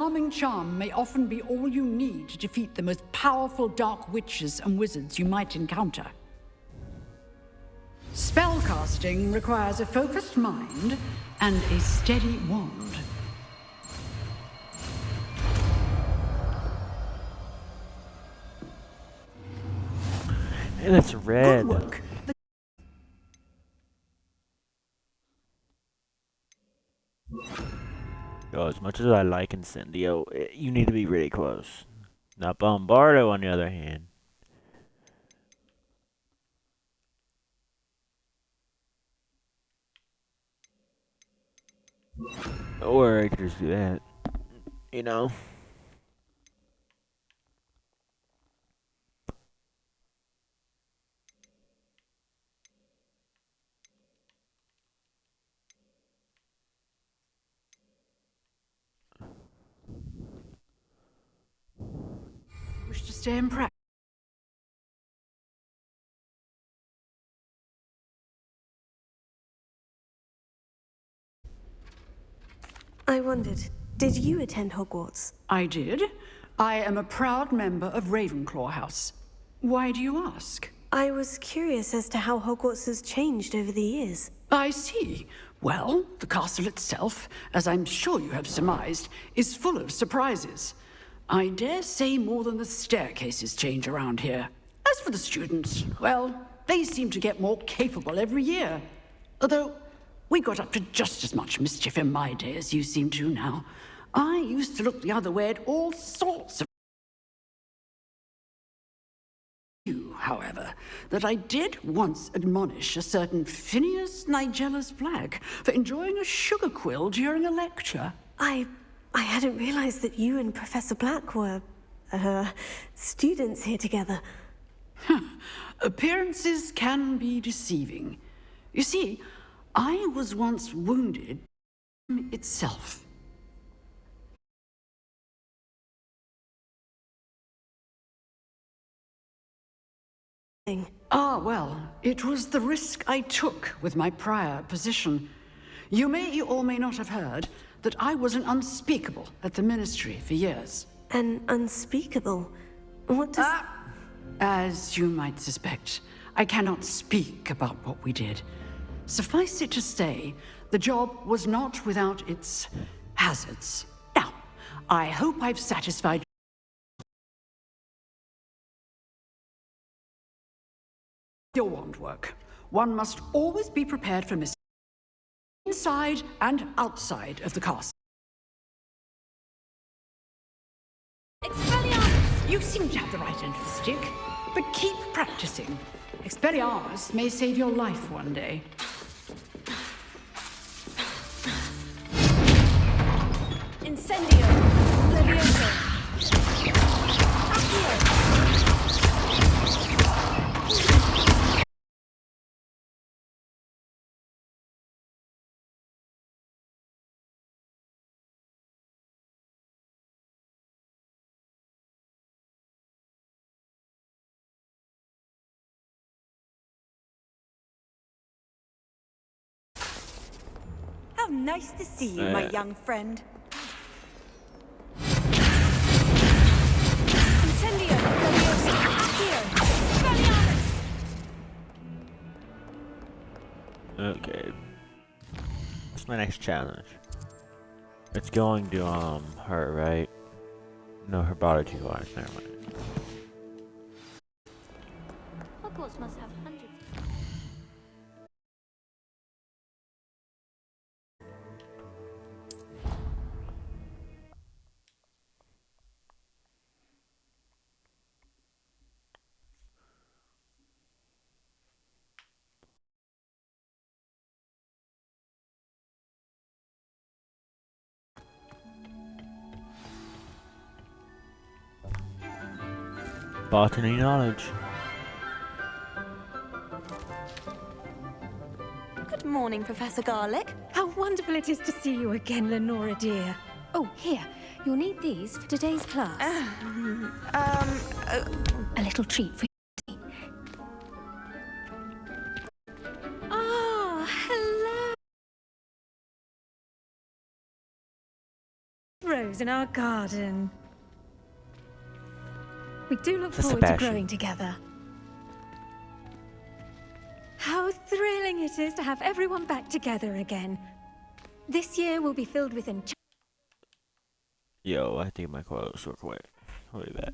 Charming charm may often be all you need to defeat the most powerful dark witches and wizards you might encounter. Spellcasting requires a focused mind and a steady wand. And it's red. Good work. Yo, as much as I like Incendio, you need to be really close. Now Bombardo, on the other hand. Or I could just do that. You know? Wish to stay in practice. I wondered, did you attend Hogwarts? I did. I am a proud member of Ravenclaw House. Why do you ask? I was curious as to how Hogwarts has changed over the years. I see. Well, the castle itself, as I'm sure you have surmised, is full of surprises. I dare say more than the staircases change around here. As for the students, well, they seem to get more capable every year. Although, we got up to just as much mischief in my day as you seem to now. I used to look the other way at all sorts of however, that I did once admonish a certain Phineas Nigella's Black for enjoying a sugar quill during a lecture. I hadn't realized that you and Professor Black were, students here together. Appearances can be deceiving. You see, I was once wounded itself. Ah, well, it was the risk I took with my prior position. You may or may not have heard that I was an unspeakable at the Ministry for years. An unspeakable? What does... As you might suspect, I cannot speak about what we did. Suffice it to say, the job was not without its hazards. Now, I hope I've satisfied your wand work. One must always be prepared for mistakes inside and outside of the castle. Expelliarmus! You seem to have the right end of the stick, but keep practicing. Expelliarmus may save your life one day. Incendio! Levioso! Accio! How nice to see you, my young friend. Incendio! Levioso! Accio! Expelliarmus! Okay. What's my next challenge? It's going to, her, right? No, her body wise, never mind. Hogwarts must have hundreds. Botany knowledge. Good morning, Professor Garlick. How wonderful it is to see you again, Lenora dear. Oh, here. You'll need these for today's class. A little treat for you. Ah, hello. Rose in our garden. We do look forward to growing together. How thrilling it is to have everyone back together again. This year will be filled with enjoyment. Yo, I think my clothes work away. I'll be back.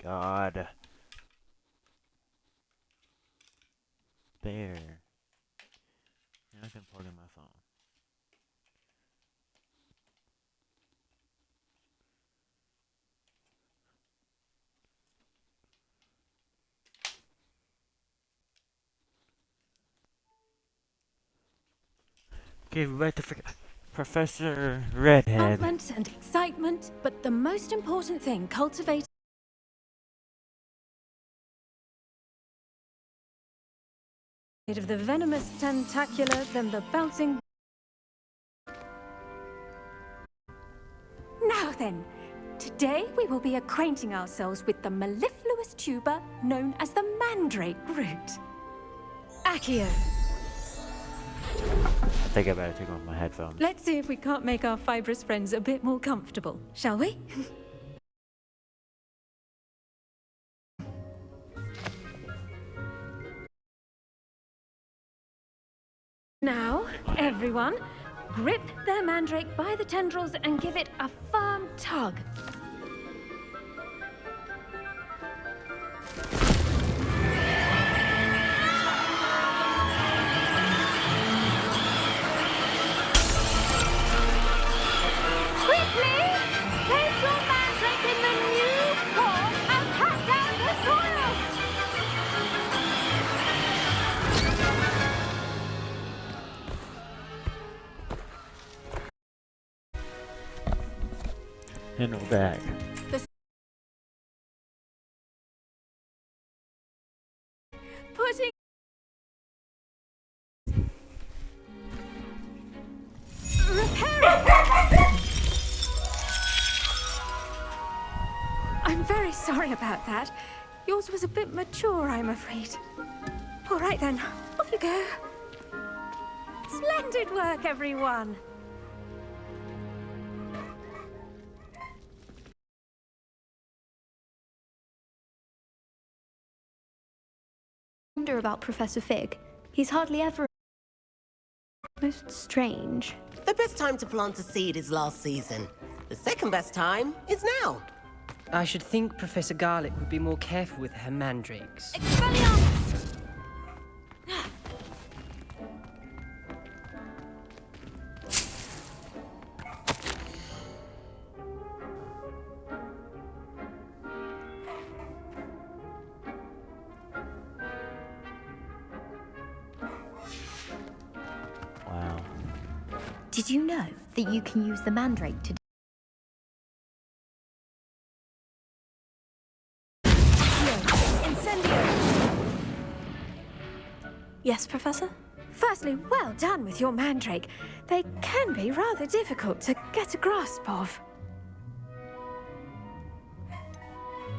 God. There. Now I can plug in my phone. Give right to Professor Redhead. Excitement and excitement, but the most important thing, cultivate of the venomous tentacular than the bouncing. Now then, today we will be acquainting ourselves with the mellifluous tuber known as the mandrake root. Accio. I think I better take off my headphones. Let's see if we can't make our fibrous friends a bit more comfortable, shall we? Now, everyone, grip their mandrake by the tendrils and give it a firm tug. Quickly! Place your mandrake in the new form and cut down the soil! And we're back. Putting I'm very sorry about that. Yours was a bit mature, I'm afraid. All right then, off you go. Splendid work, everyone. Wonder about Professor Fig. He's hardly ever... most strange. The best time to plant a seed is last season. The second best time is now. I should think Professor Garlick would be more careful with her mandrakes. Wow. Did you know that you can use the mandrake to... Yes, Professor? Firstly, well done with your mandrake. They can be rather difficult to get a grasp of.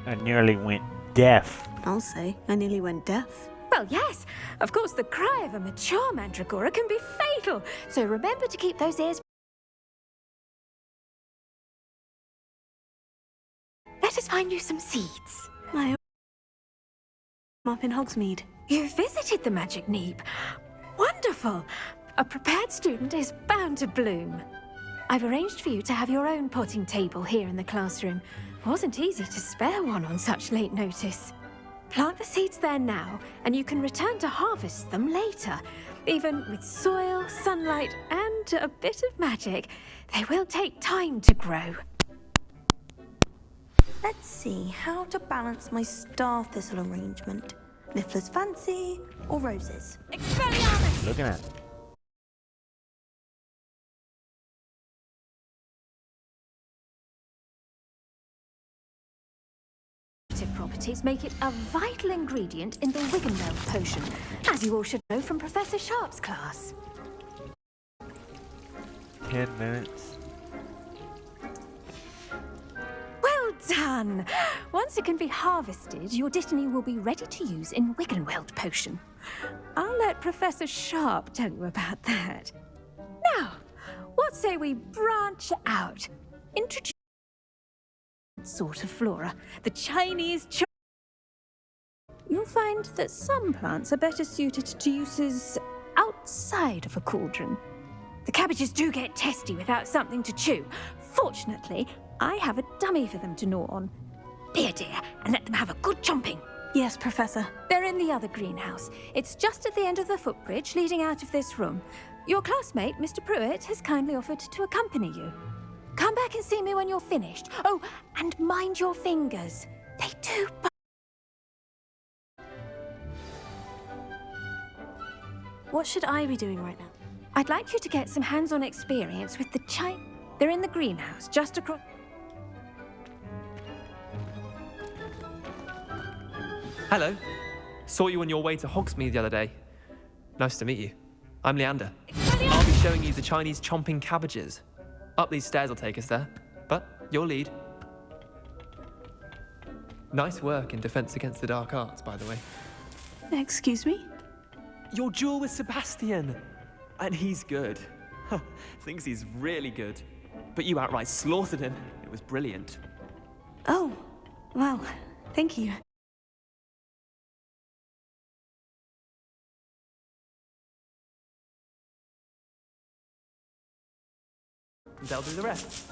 I nearly went deaf. I'll say, I nearly went deaf. Well, yes. Of course, the cry of a mature mandragora can be fatal. So remember to keep those ears... Let us find you some seeds. I'm up in Hogsmeade. You visited the Magic Neep. Wonderful. A prepared student is bound to bloom. I've arranged for you to have your own potting table here in the classroom. Wasn't easy to spare one on such late notice. Plant the seeds there now, and you can return to harvest them later. Even with soil, sunlight, and a bit of magic, they will take time to grow. Let's see how to balance my star thistle arrangement. Niffler's fancy or roses? Expelliarmus! Looking at. Properties make it a vital ingredient in the Wiggenweld potion, as you all should know from Professor Sharp's class. 10 minutes. Well done! Once it can be harvested, your dittany will be ready to use in Wiggenweld potion. I'll let Professor Sharp tell you about that. Now, what say we branch out? Introduce sort of flora, the Chinese You'll find that some plants are better suited to uses outside of a cauldron. The cabbages do get testy without something to chew. Fortunately, I have a dummy for them to gnaw on. Here, dear, and let them have a good chomping. Yes, Professor. They're in the other greenhouse. It's just at the end of the footbridge leading out of this room. Your classmate, Mr. Pruitt, has kindly offered to accompany you. Come back and see me when you're finished. Oh, and mind your fingers. They do. What should I be doing right now? I'd like you to get some hands-on experience with the They're in the greenhouse, just across... Hello. Saw you on your way to Hogsmeade the other day. Nice to meet you. I'm Leander. I'll be showing you the Chinese chomping cabbages. Up these stairs will take us there, but you'll lead. Nice work in Defense Against the Dark Arts, by the way. Excuse me? Your duel with Sebastian. And he's good. Thinks he's really good. But you outright slaughtered him. It was brilliant. Oh, well, thank you. They'll do the rest.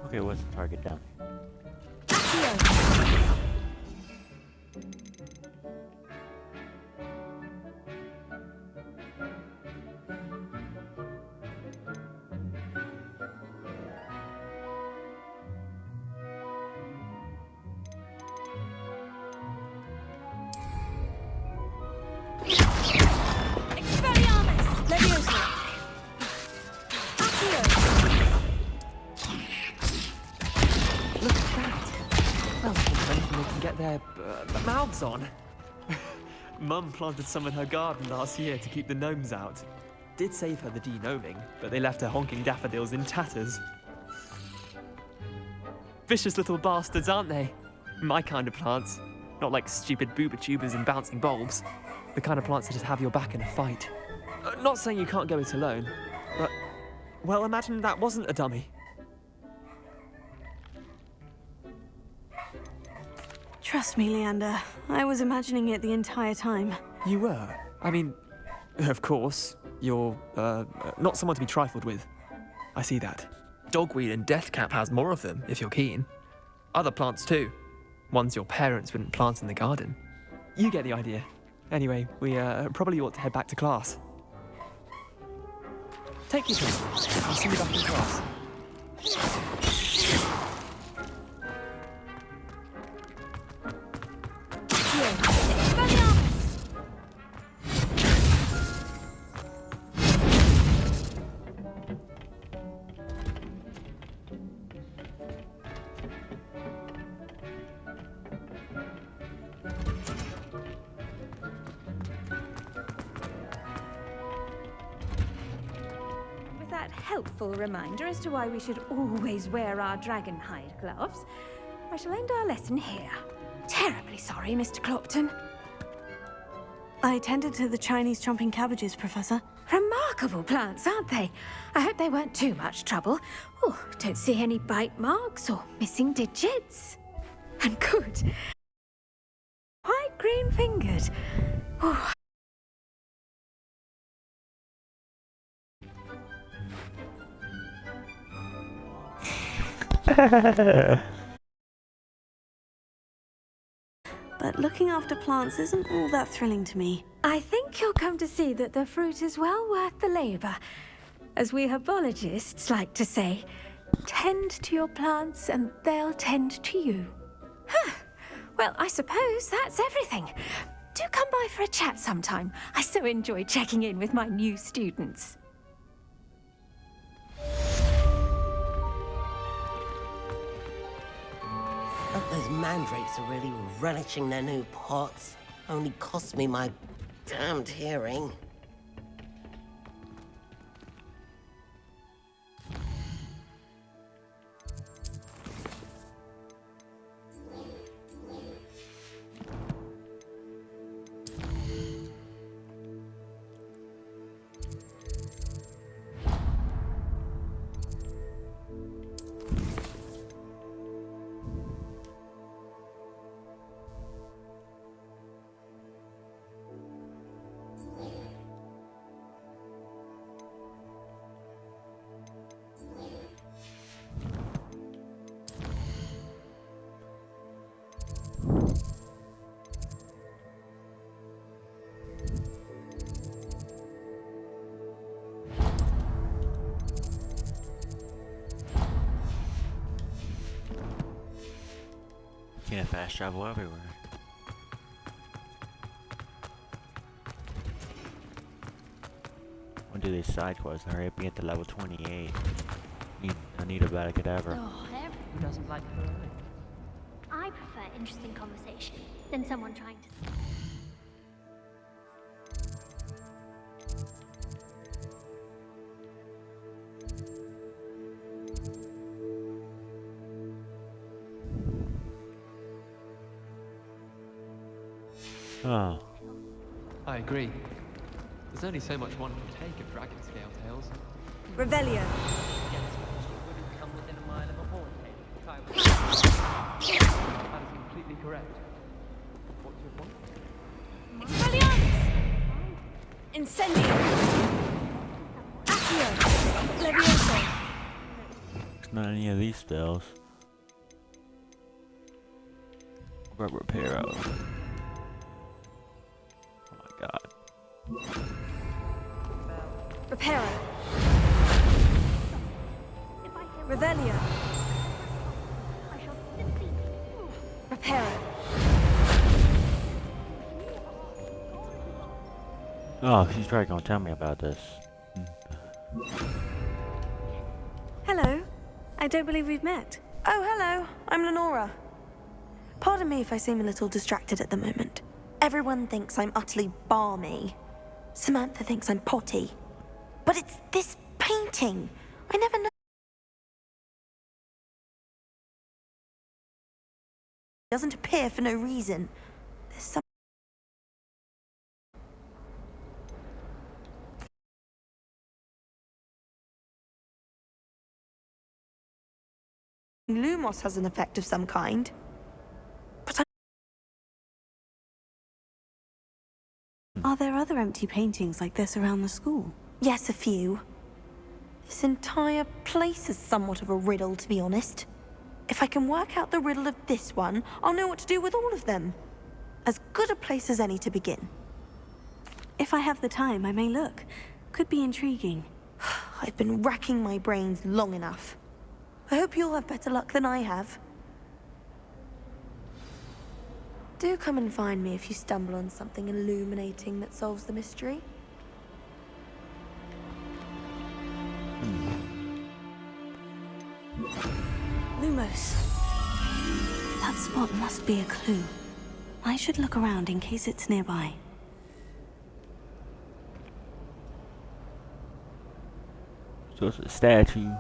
Okay, what's the target down? Their mouths on. Mum planted some in her garden last year to keep the gnomes out. Did save her the de-gnoming, but they left her honking daffodils in tatters. Vicious little bastards, aren't they? My kind of plants. Not like stupid booba tubers and bouncing bulbs. The kind of plants that just have your back in a fight. Not saying you can't go it alone, but... well, imagine that wasn't a dummy. Trust me, Leander. I was imagining it the entire time. You were? I mean, of course, you're, not someone to be trifled with. I see that. Dogweed and deathcap has more of them, if you're keen. Other plants too. Ones your parents wouldn't plant in the garden. You get the idea. Anyway, we, probably ought to head back to class. Take your time. I'll see you back in class. Helpful reminder as to why we should always wear our dragonhide gloves, I shall end our lesson here. Terribly sorry, Mr. Clopton. I tended to the Chinese chomping cabbages, Professor. Remarkable plants, aren't they? I hope they weren't too much trouble. Oh, don't see any bite marks or missing digits. And good. Quite green-fingered. Oh. But looking after plants isn't all that thrilling to me. I think you'll come to see that the fruit is well worth the labor. As we herbologists like to say, tend to your plants and they'll tend to you. Huh. Well, I suppose that's everything. Do come by for a chat sometime. I so enjoy checking in with my new students. Those mandrakes are really relishing their new pots. Only cost me my damned hearing. Can't fast travel everywhere. When do these side quests? Hurry up and get to level 28. I need a better cadaver. Who doesn't like her? I prefer interesting conversation than someone trying to... Oh. I agree. There's only so much one can take of dragon scale tales. Revelio. Come within a mile of a horn tail. That is completely correct. What's your point? Expelliarmus! Incendio! Accio! Levioso! It's not any of these spells. But Reparo. Oh my god. Reparo. Revelio. Reparo. Oh, she's probably gonna tell me about this. Hello. I don't believe we've met. Oh, hello. I'm Lenora. Pardon me if I seem a little distracted at the moment. Everyone thinks I'm utterly balmy. Samantha thinks I'm potty. But it's this painting. I never know. It doesn't appear for no reason. There's some... Lumos has an effect of some kind. But Are there other empty paintings like this around the school? Yes, a few. This entire place is somewhat of a riddle, to be honest. If I can work out the riddle of this one, I'll know what to do with all of them. As good a place as any to begin. If I have the time, I may look. Could be intriguing. I've been racking my brains long enough. I hope you'll have better luck than I have. Do come and find me if you stumble on something illuminating that solves the mystery. Lumos. That spot must be a clue. I should look around in case it's nearby. So it's a statue.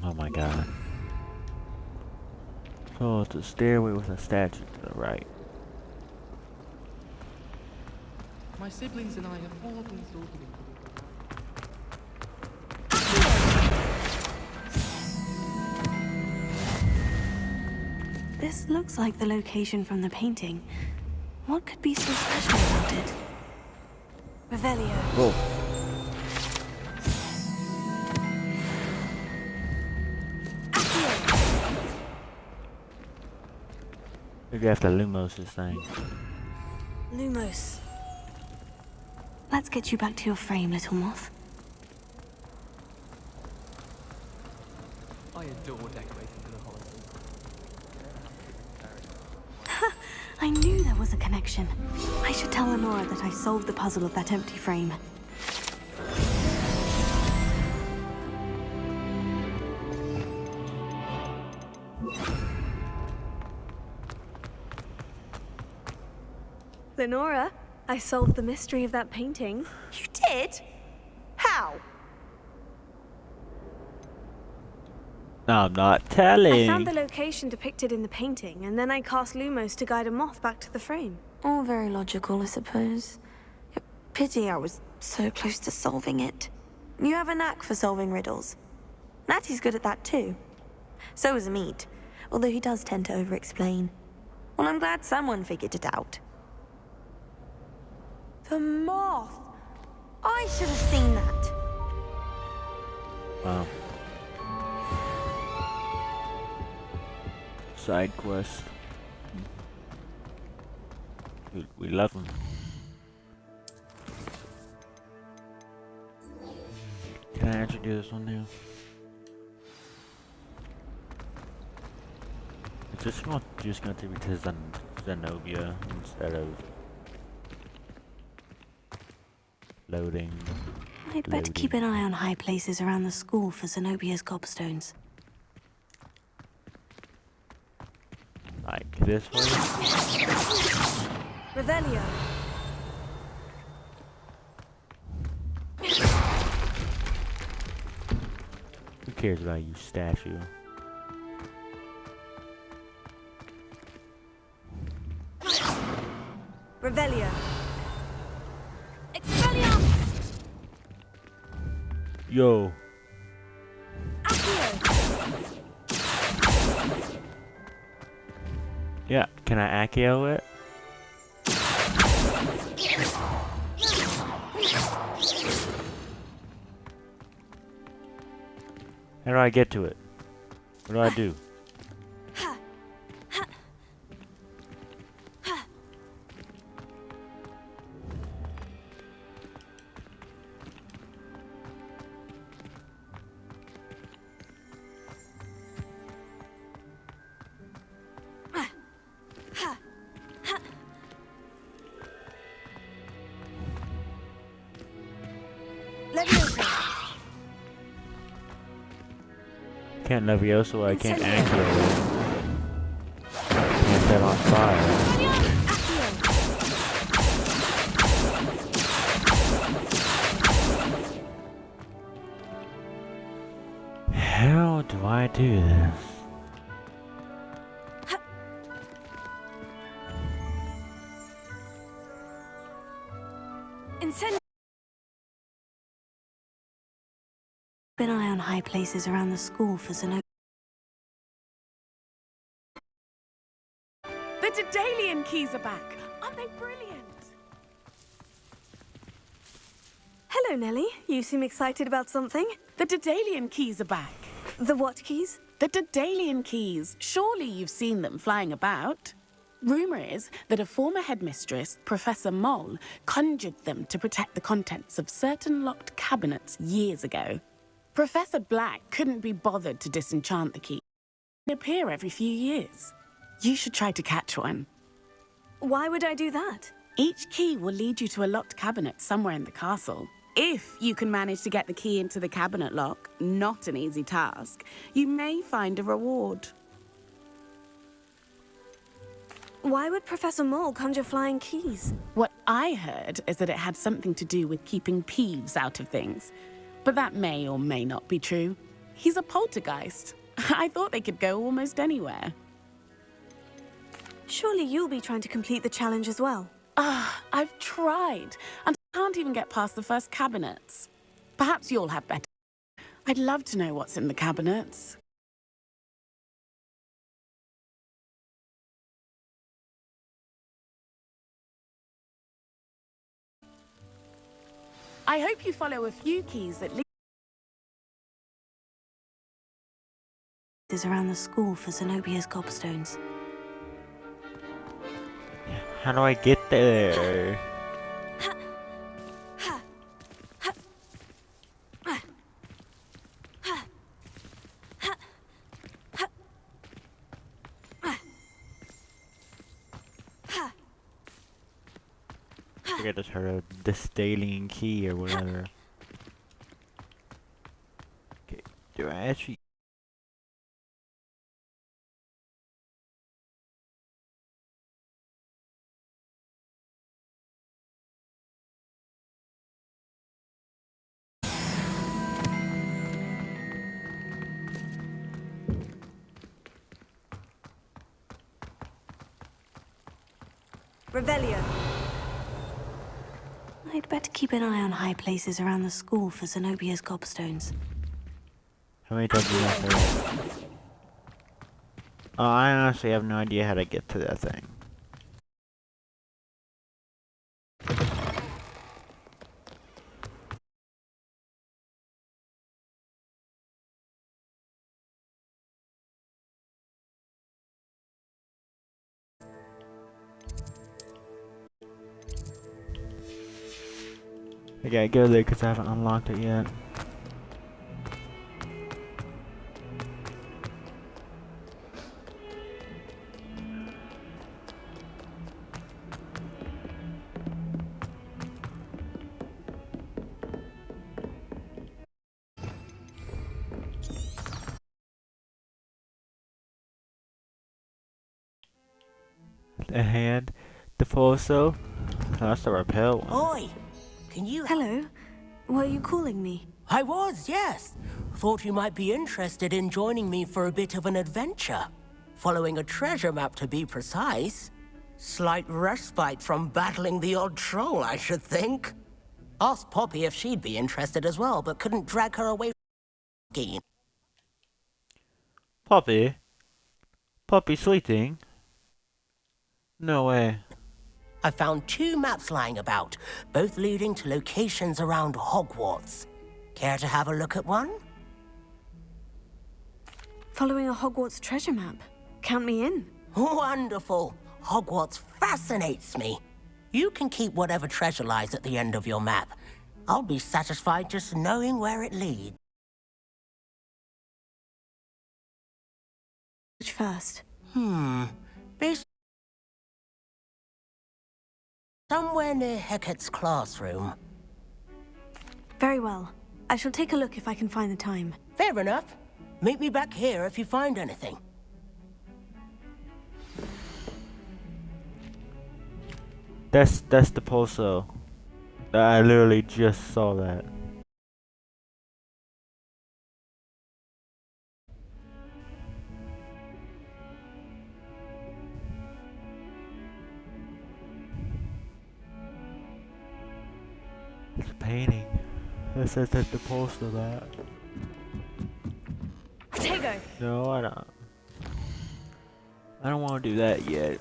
Oh my god. So it's a stairway with a statue to the right. My siblings and I have all been sorted into This looks like the location from the painting. What could be so special about it? Revelio. Whoa. Maybe after Lumos this thing. Lumos. Let's get you back to your frame, little moth. I adore decorating for the holidays. I knew there was a connection. I should tell Lenora that I solved the puzzle of that empty frame. Lenora, I solved the mystery of that painting. You did? How? I'm not telling. I found the location depicted in the painting, and then I cast Lumos to guide a moth back to the frame. All very logical, I suppose. Pity I was so close to solving it. You have a knack for solving riddles. Natty's good at that too. So is Amit, although he does tend to over-explain. Well, I'm glad someone figured it out. The moth! I should have seen that. Wow. Side quest. We love them. Can I actually do this one now? just gonna take me to Zenobia instead of loading. I'd better keep an eye on high places around the school for Zenobia's gobstones. Like this way? Revelio. Who cares about you, statue? Revelio. Expelliarmus! Yo. Yeah, can I Accio it? How do I get to it? What do I do? Can't Levioso, I can't Accio it. Can't set on fire. How do I do this? Keep an eye on high places around the school for Zenobia. The Daedalian keys are back. Aren't they brilliant? Hello, Nellie. You seem excited about something. The Daedalian keys are back. The what keys? The Daedalian keys. Surely you've seen them flying about. Rumor is that a former headmistress, Professor Moll, conjured them to protect the contents of certain locked cabinets years ago. Professor Black couldn't be bothered to disenchant the key. They appear every few years. You should try to catch one. Why would I do that? Each key will lead you to a locked cabinet somewhere in the castle. If you can manage to get the key into the cabinet lock, not an easy task, you may find a reward. Why would Professor Moll conjure flying keys? What I heard is that it had something to do with keeping Peeves out of things. But that may or may not be true. He's a poltergeist. I thought they could go almost anywhere. Surely you'll be trying to complete the challenge as well. I've tried, and I can't even get past the first cabinets. Perhaps you'll have better. I'd love to know what's in the cabinets. I hope you follow a few keys that lead is around the school for Zenobia's gobstones. How do I get there? I think I just heard a Daedalian key or whatever. Okay, do I actually... Revelio. I'd better keep an eye on high places around the school for Zenobia's gobstones. How many times do you want to say that? Oh, I honestly have no idea how to get to that thing. I gotta go there because I haven't unlocked it yet. a hand to pull so. That's the repel one. Oi! Can you... Hello? Were you calling me? I was, yes. Thought you might be interested in joining me for a bit of an adventure. Following a treasure map, to be precise. Slight respite from battling the odd troll, I should think. Asked Poppy if she'd be interested as well, but couldn't drag her away from skiing. Poppy? Poppy Sweeting? No way. I found 2 maps lying about, both leading to locations around Hogwarts. Care to have a look at one? Following a Hogwarts treasure map. Count me in. Wonderful. Hogwarts fascinates me. You can keep whatever treasure lies at the end of your map. I'll be satisfied just knowing where it leads. Which first? Based somewhere near Hecat's classroom. Very well. I shall take a look if I can find the time. Fair enough. Meet me back here if you find anything. That's the pulso. I literally just saw that. It's a painting. It says that the pulse of that. Tego! No, I don't. I don't want to do that yet.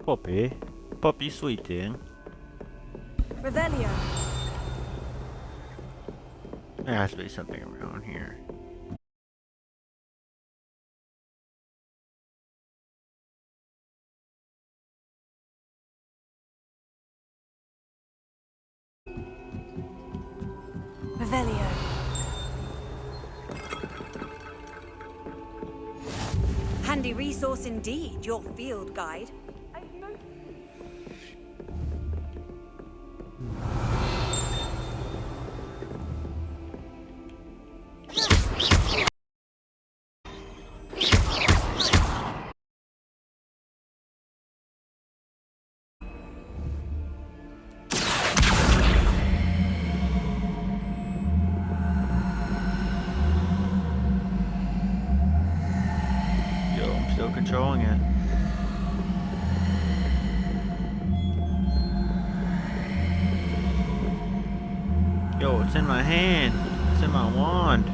Poppy? Poppy Sweeting? Revelio. There has to be something around here. Revelio. Handy resource indeed, your field guide. Yo, I'm still controlling it. Yo, it's in my hand. It's in my wand.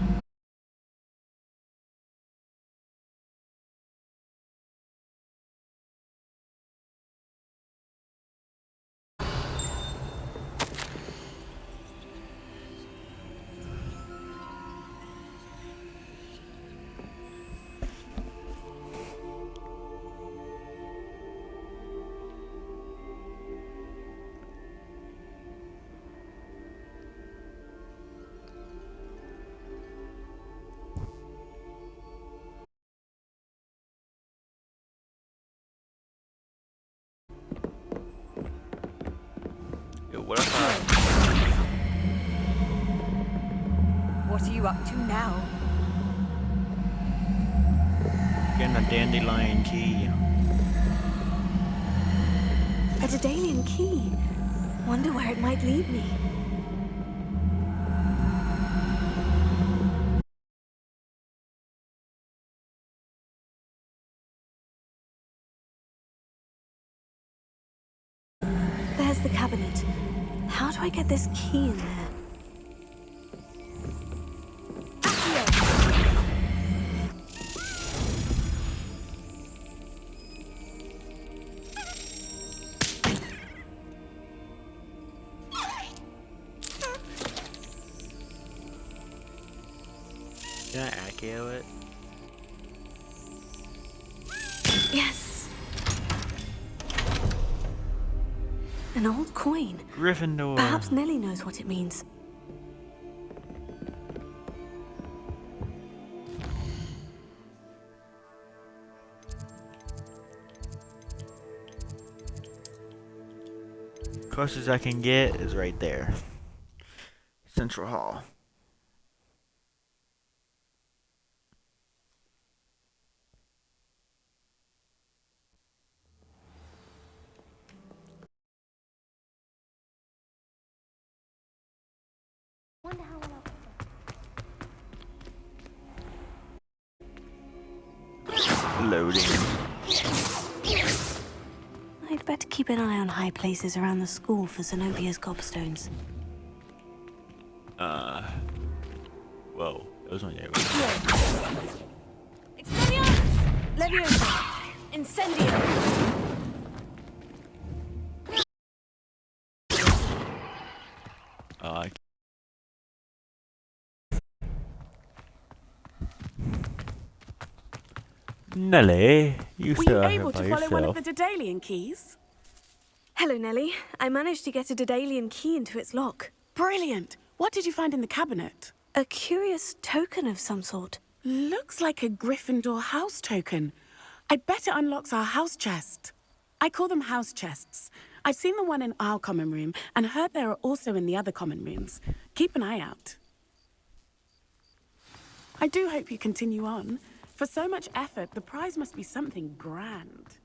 what if What are you up to now? getting a dandelion key? A Daedalian key. Wonder where it might lead me. There's the cabinet. How do I get this key in there? Can I accio it? Yes. An old coin. Gryffindor. Perhaps Nellie knows what it means. Closest I can get is right there. Central Hall. Loading. I'd better keep an eye on high places around the school for Zenobia's gobstones. Whoa. That was only there. Expelliarmus! Leviosa! Incendio! Nellie, you Were still you out here able by to follow one of yourself. the Daedalian keys? Hello, Nellie. I managed to get a Daedalian key into its lock. Brilliant! What did you find in the cabinet? A curious token of some sort. Looks like a Gryffindor house token. I bet it unlocks our house chest. I call them house chests. I've seen the one in our common room and heard there are also in the other common rooms. Keep an eye out. I do hope you continue on. For so much effort, the prize must be something grand.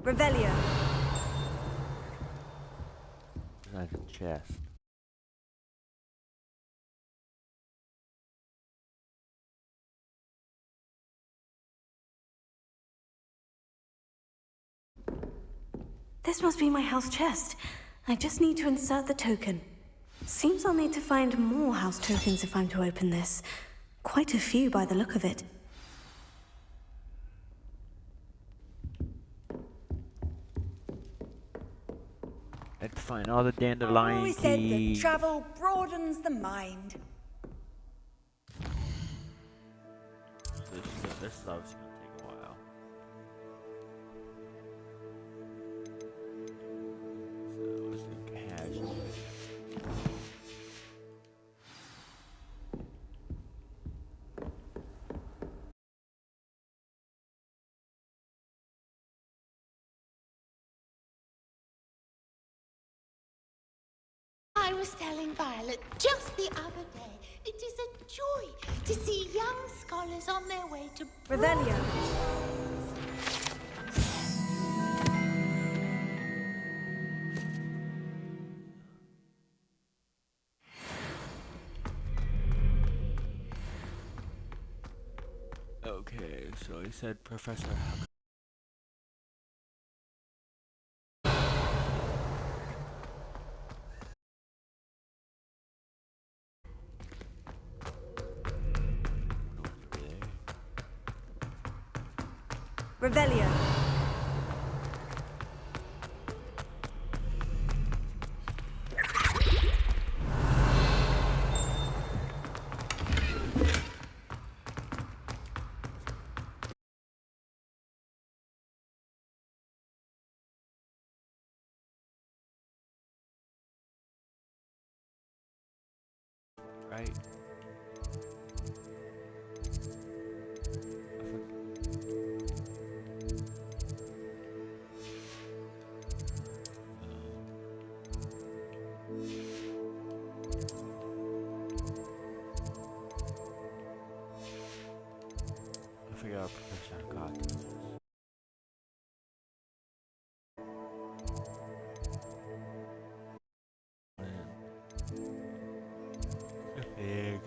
Revelio. There's a chest. This must be my house chest. I just need to insert the token. Seems I'll need to find more house tokens if I'm to open this. Quite a few by the look of it. Let's find all the dandelion Always said that keys. travel broadens the mind. This is obviously gonna take a while. So let's look hash. I was telling Violet just the other day, it is a joy to see young scholars on their way to Revelio. Okay, so he said Professor. Revelio. right? I forgot what profession I got. Big.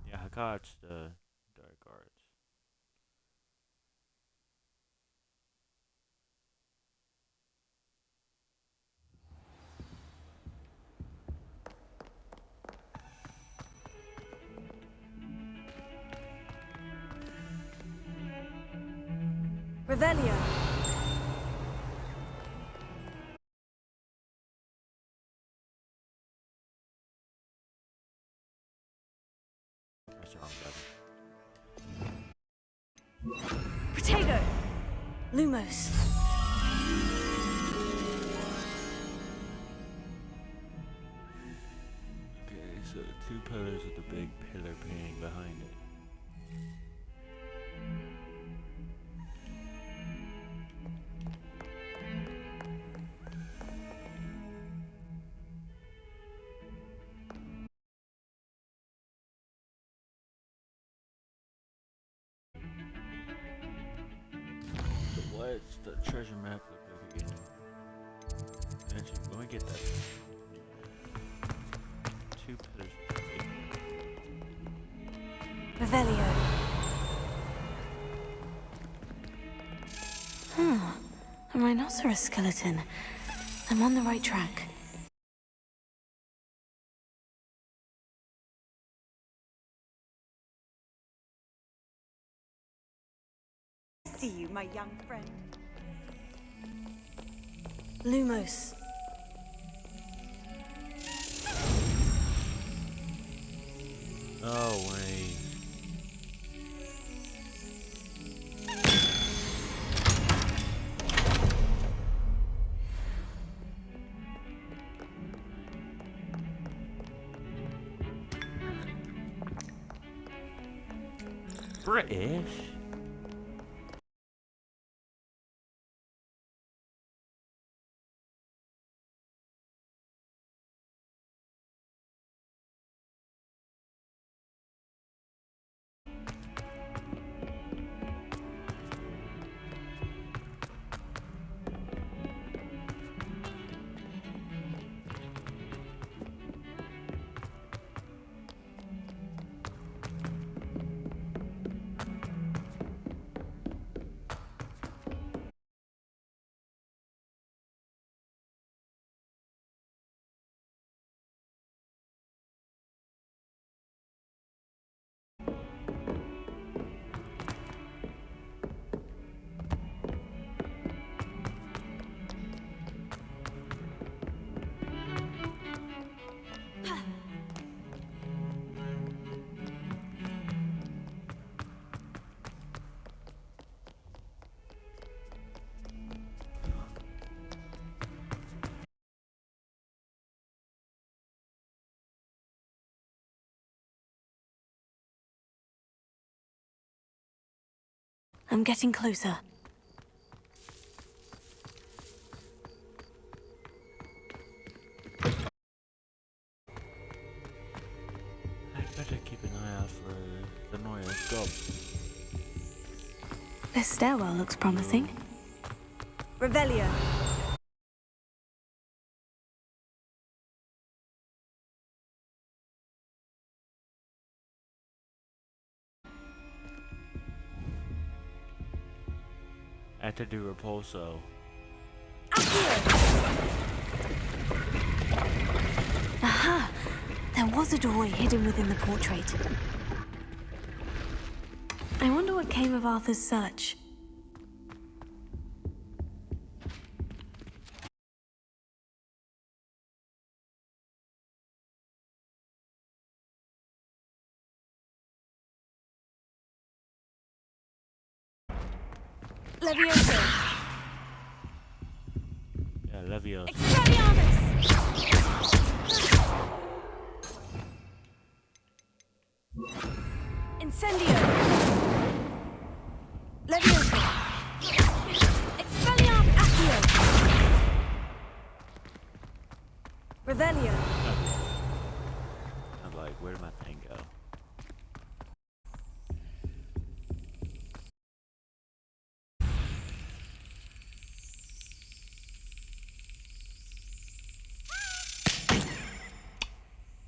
Yeah, I got the dark arts. Revelio. That's the wrong button. Protego. Lumos. Okay, so the two pillars with the big pillar painting behind it. So what's the treasure map look like again? Actually, let me get that. Two pillars with the big. Revelio. A rhinoceros skeleton. I'm on the right track. See you, my young friend. Lumos. Oh, wait. British? I'm getting closer. I'd better keep an eye out for the Noya scope. This stairwell looks promising. Revelio. I had to do Repulso. Aha! There was a doorway hidden within the portrait. I wonder what came of Arthur's search. Leviosa. Yeah, Leviosa. Incendio! Leviosa! Expelliarmus! Accio! Revelio! I'm like, where did my thing go?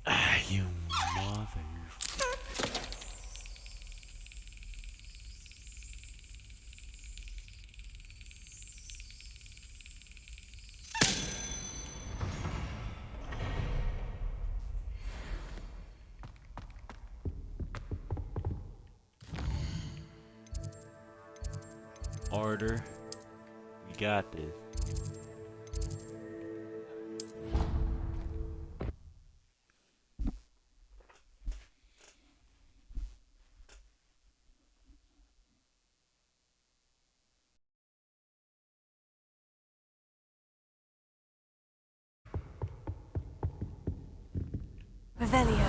Ah, you mother. Order. You got this. Revelio!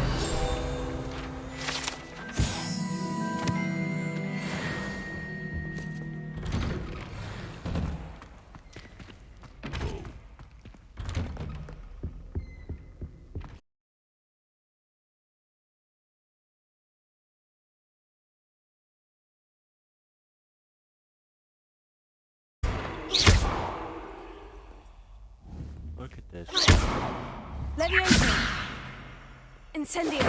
Look at this. Leviosa! Incendio!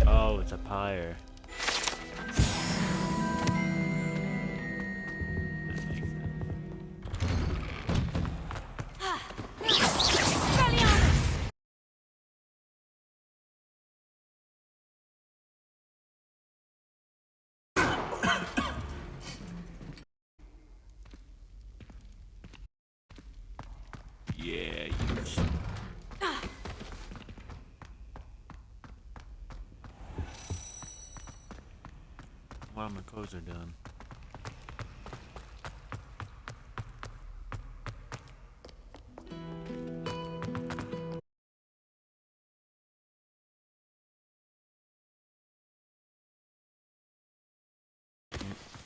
Oh, it's a pyre. Expelliarmus! Yeah, you. Well, my clothes are done.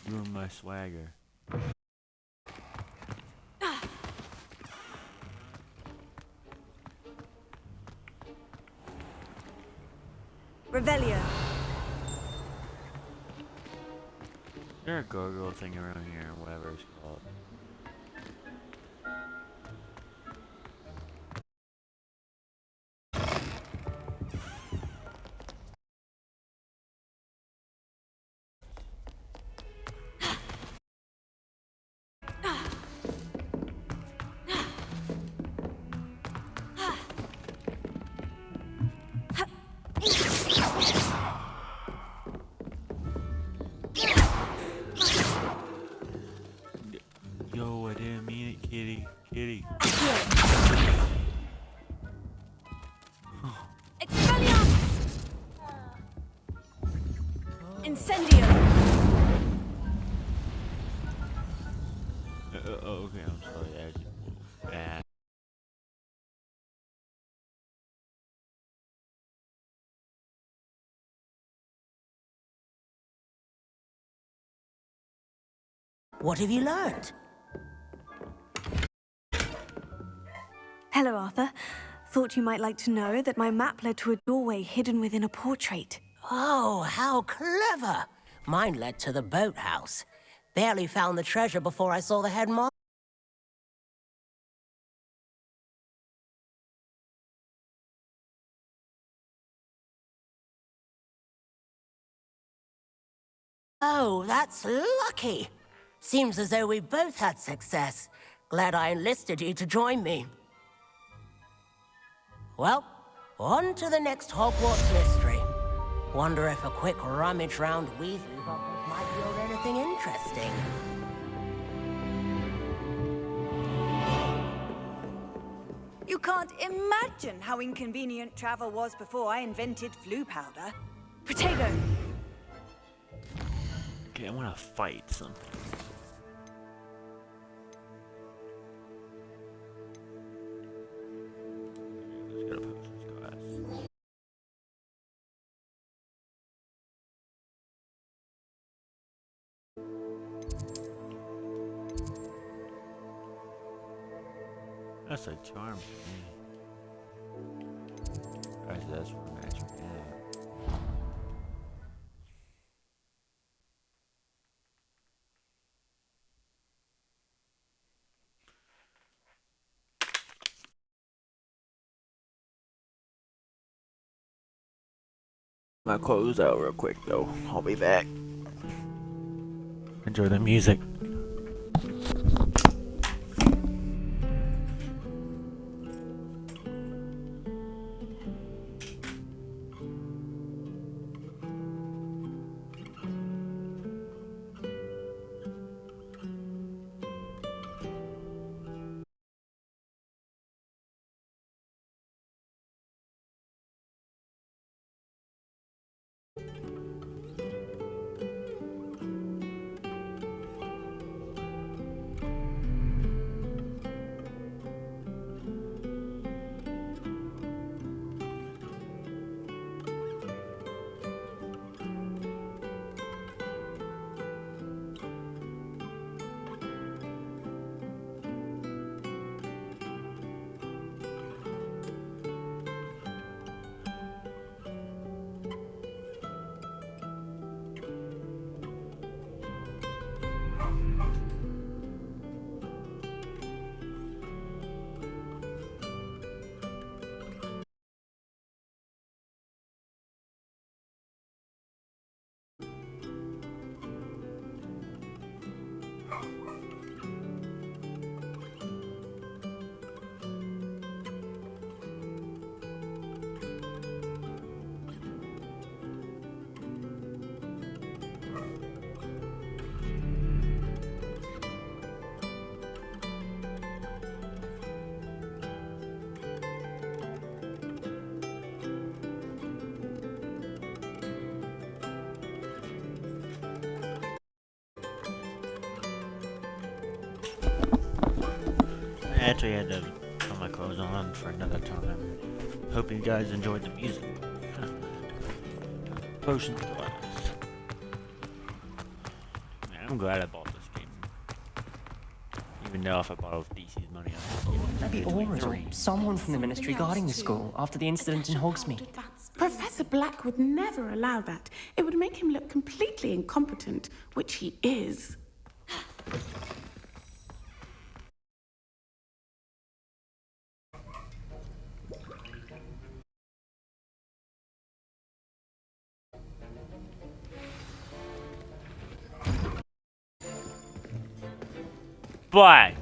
You and my swagger. Revelio! Is there a gargoyle thing around here, or whatever it's called? Yo, I didn't mean it, kitty. Kitty. Expelliarmus! Incendio! Okay, I'm sorry. What have you learned? Hello, Arthur. Thought you might like to know that my map led to a doorway hidden within a portrait. Oh, how clever! Mine led to the boathouse. Barely found the treasure before I saw the headmaster. Oh, that's lucky. Seems as though we both had success. Glad I enlisted you to join me. Well, on to the next Hogwarts mystery. Wonder if a quick rummage round Weasley's office might yield anything interesting. You can't imagine how inconvenient travel was before I invented flu powder. Protego! Okay, I want to fight something. That's a charm for me. That's for magic. Yeah. My clothes out real quick though. I'll be back. Enjoy the music. I actually had to put my clothes on for another time. Hope you guys enjoyed the music. Potions glass. Man, I'm glad I bought this game. Even though if I bought it with DC's money, Maybe Aura or someone from the Ministry guarding the school after the incident in Hogsmeade. Professor Black would never allow that. It would make him look completely incompetent, which he is. Black.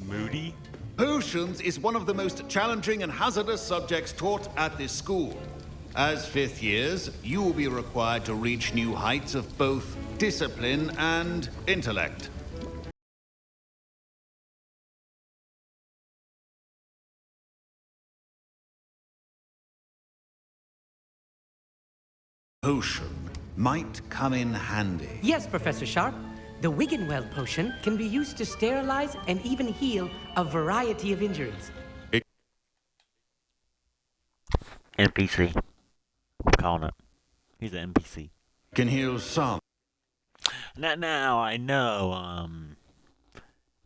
Moody? Potions is one of the most challenging and hazardous subjects taught at this school. As fifth years, you will be required to reach new heights of both discipline and intellect. Potion might come in handy. Yes, Professor Sharp. The Wiggenweld potion can be used to sterilize and even heal a variety of injuries. NPC. I'm calling it. He's an NPC. Can heal some. Now I know,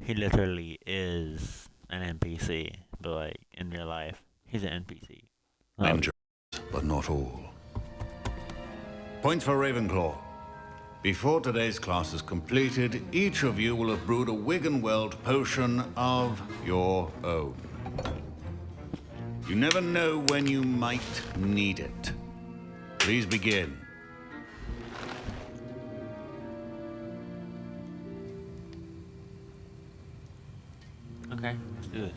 he literally is an NPC, but like, in real life, he's an NPC. Injuries, but not all. Point for Ravenclaw. Before today's class is completed, each of you will have brewed a Wiggenweld potion of your own. You never know when you might need it. Please begin. Okay, let's do this.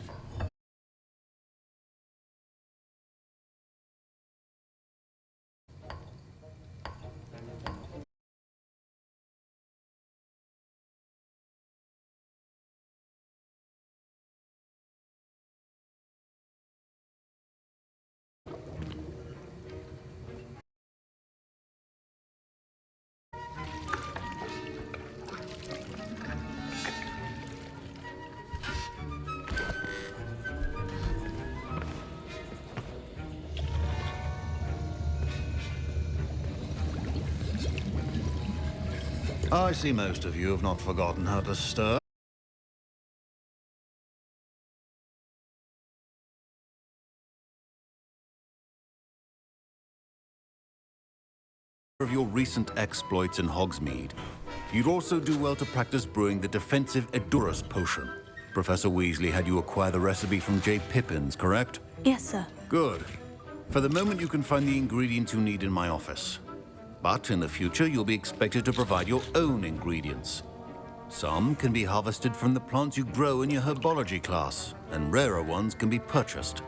I see most of you have not forgotten how to stir. of your recent exploits in Hogsmeade, you'd also do well to practice brewing the defensive Edurus potion. Professor Weasley had you acquire the recipe from J. Pippin's, correct? Yes, sir. Good. For the moment, you can find the ingredients you need in my office. But in the future, you'll be expected to provide your own ingredients. Some can be harvested from the plants you grow in your herbology class, and rarer ones can be purchased.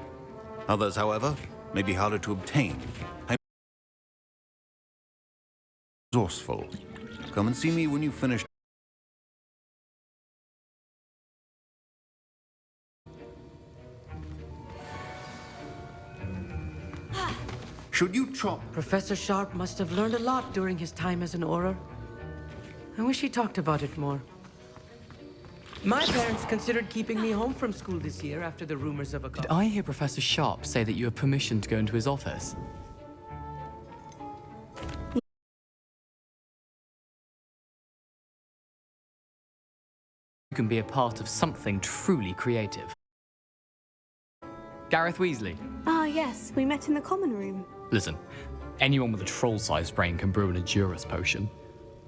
Others, however, may be harder to obtain. Resourceful. Come and see me when you've finished. Should you chop? Professor Sharp must have learned a lot during his time as an Auror. I wish he talked about it more. My parents considered keeping me home from school this year after the rumors of a... Did I hear Professor Sharp say that you have permission to go into his office? You can be a part of something truly creative. Gareth Weasley. Ah, yes. We met in the common room. Listen, anyone with a troll-sized brain can brew an Edurus potion.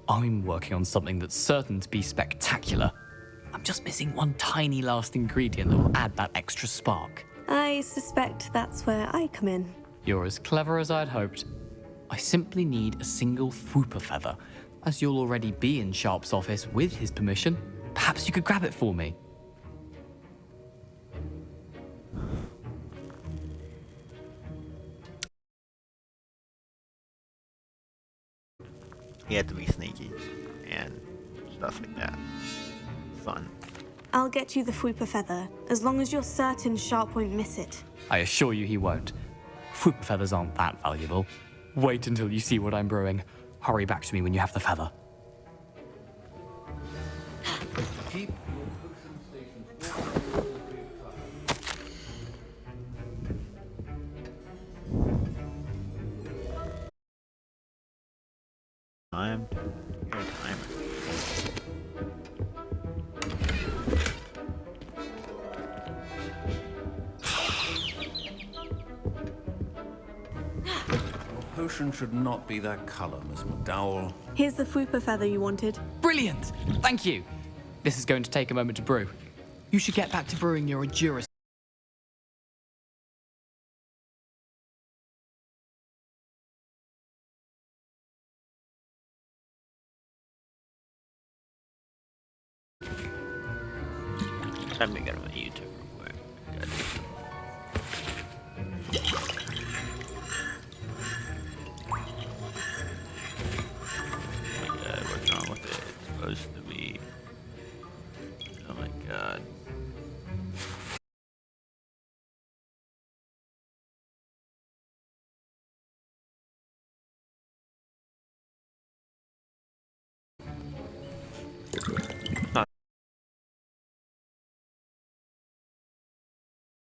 I'm working on something that's certain to be spectacular. I'm just missing one tiny last ingredient that will add that extra spark. I suspect that's where I come in. You're as clever as I'd hoped. I simply need a single Fwooper feather. As you'll already be in Sharp's office with his permission, perhaps you could grab it for me. He had to be sneaky and stuff like that. Fun. I'll get you the Fwooper feather, as long as you're certain Sharp won't miss it. I assure you he won't. Fwooper feathers aren't that valuable. Wait until you see what I'm brewing. Hurry back to me when you have the feather. Keep Timed. Your timer. Potion should not be that color, Miss McDowell. Here's the Fwooper feather you wanted. Brilliant! Thank you. This is going to take a moment to brew. You should get back to brewing your Edurus. Let me get on YouTube real quick. What's wrong with it? It's supposed to be. Oh my god.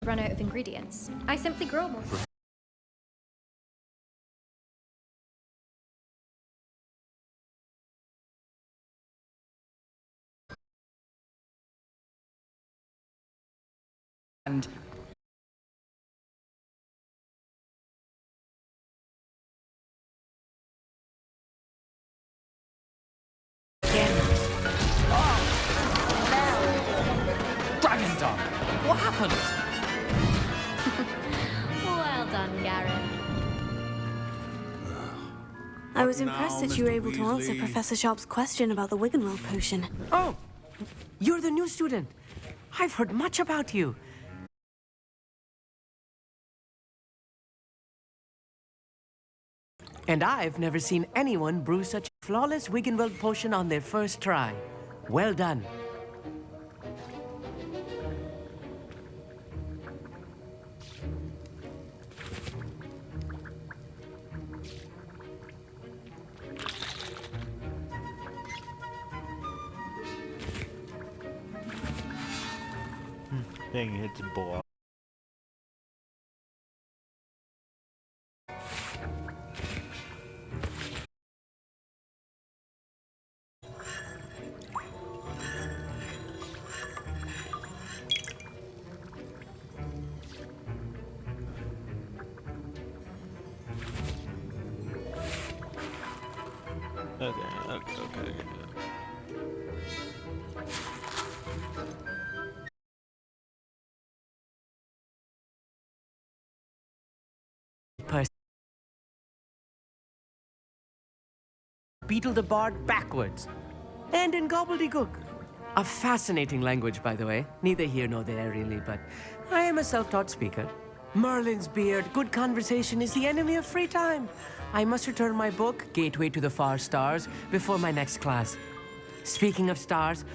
Run out of ingredients. I simply grow more. And Dragon Dog! What happened? Well done, Gareth. I was impressed that you were able to answer Professor Sharp's question about the Wiggenweld potion. Oh, you're the new student. I've heard much about you. And I've never seen anyone brew such a flawless Wiggenweld potion on their first try. Well done. Thing hits a ball. Okay. Beetle the Bard backwards. And in gobbledygook. A fascinating language, by the way. Neither here nor there, really, but I am a self-taught speaker. Merlin's beard, good conversation is the enemy of free time. I must return my book, Gateway to the Far Stars, before my next class. Speaking of stars,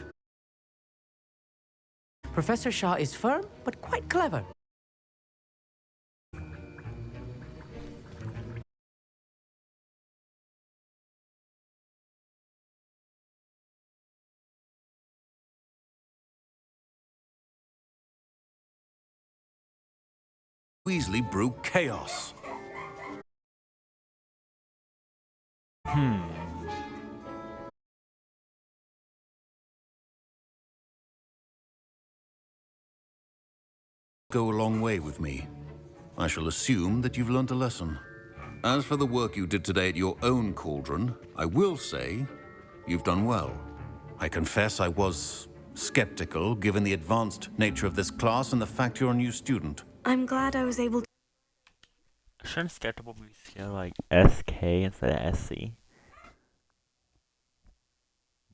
Professor Shaw is firm, but quite clever. Weasley brew chaos. Go a long way with me. I shall assume that you've learnt a lesson. As for the work you did today at your own cauldron, I will say you've done well. I confess I was skeptical, given the advanced nature of this class and the fact you're a new student. I'm glad I was able to. Shouldn't skeptical be scaled like SK instead of SC?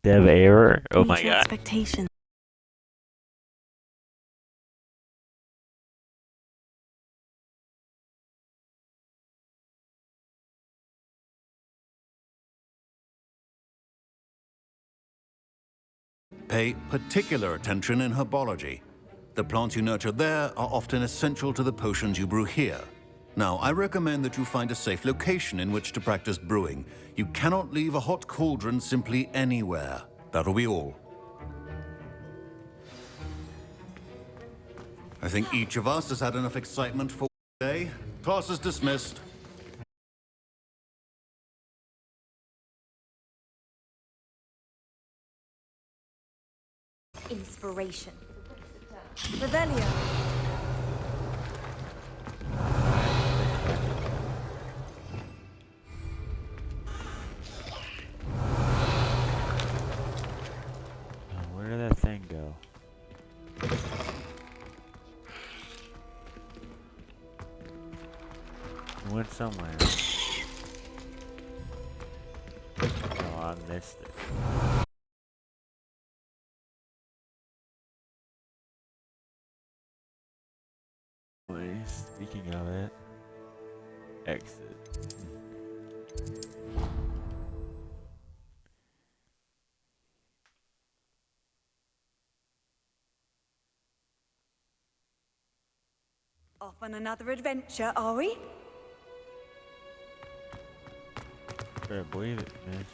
Dev error? Oh meet my your god. expectations. Pay particular attention in herbology. The plants you nurture there are often essential to the potions you brew here. Now, I recommend that you find a safe location in which to practice brewing. You cannot leave a hot cauldron simply anywhere. That'll be all. I think each of us has had enough excitement for today. Class is dismissed. Inspiration. Revelio. Where did that thing go? It went somewhere. Oh, I missed it. Speaking of it, exit. Off on another adventure, are we? Better believe it, miss.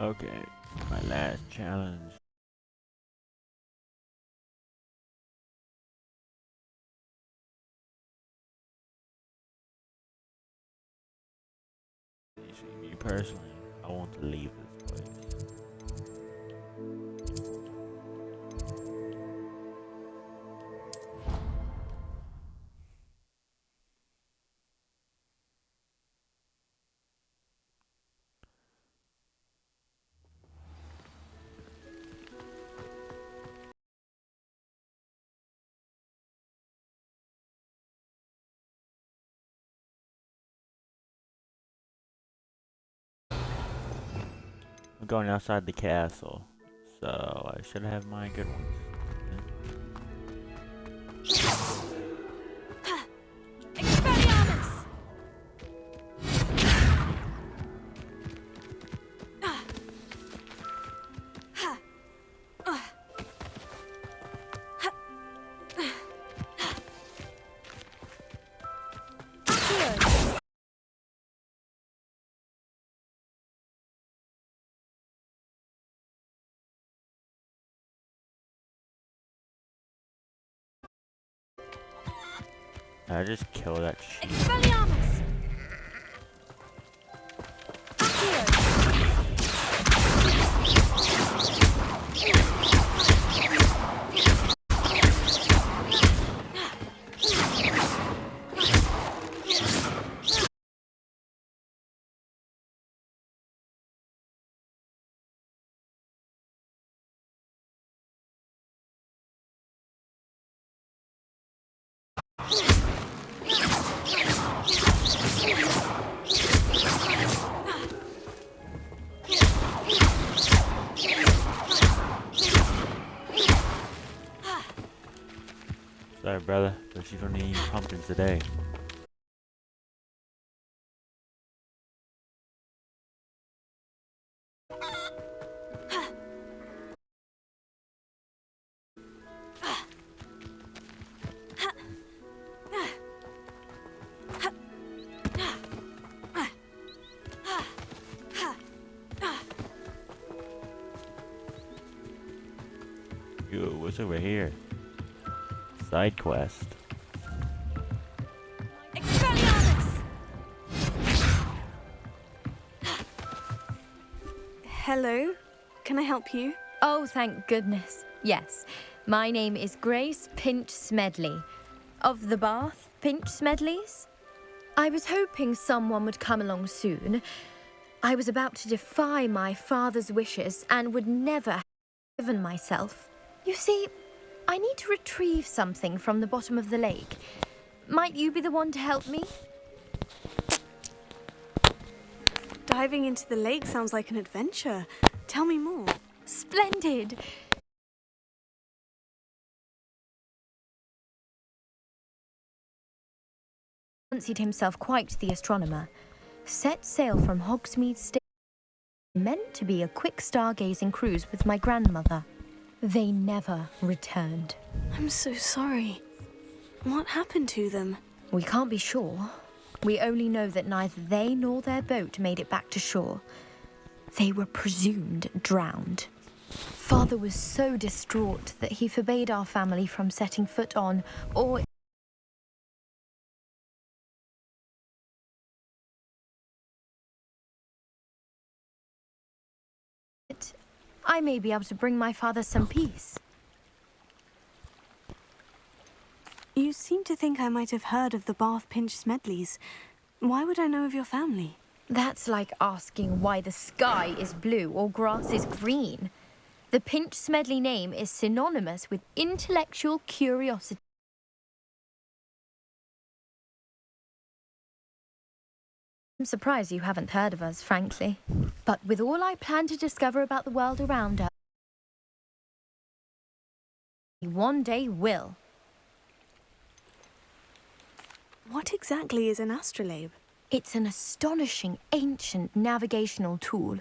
Okay, my last challenge. Me personally, I want to leave this place. I'm going outside the castle, so I should have my good ones. I just kill that shit. Expelliarmus! Sorry, brother, but you don't need pumpkins today. Yo, what's over here? Side quest. Hello? Can I help you? Oh, thank goodness. Yes. My name is Grace Pinch Smedley. Of the Bath Pinch Smedleys? I was hoping someone would come along soon. I was about to defy my father's wishes and would never have given myself. You see, I need to retrieve something from the bottom of the lake. Might you be the one to help me? Diving into the lake sounds like an adventure. Tell me more. Splendid! Fancied himself quite the astronomer. Set sail from Hogsmeade Station. Meant to be a quick stargazing cruise with my grandmother. They never returned. I'm so sorry. What happened to them? We can't be sure. We only know that neither they nor their boat made it back to shore. They were presumed drowned. Father was so distraught that he forbade our family from setting foot on or I may be able to bring my father some peace. You seem to think I might have heard of the Bath Pinch Smedleys. Why would I know of your family? That's like asking why the sky is blue or grass is green. The Pinch Smedley name is synonymous with intellectual curiosity. I'm surprised you haven't heard of us, frankly. But with all I plan to discover about the world around us, one day will. What exactly is an astrolabe? It's an astonishing ancient navigational tool.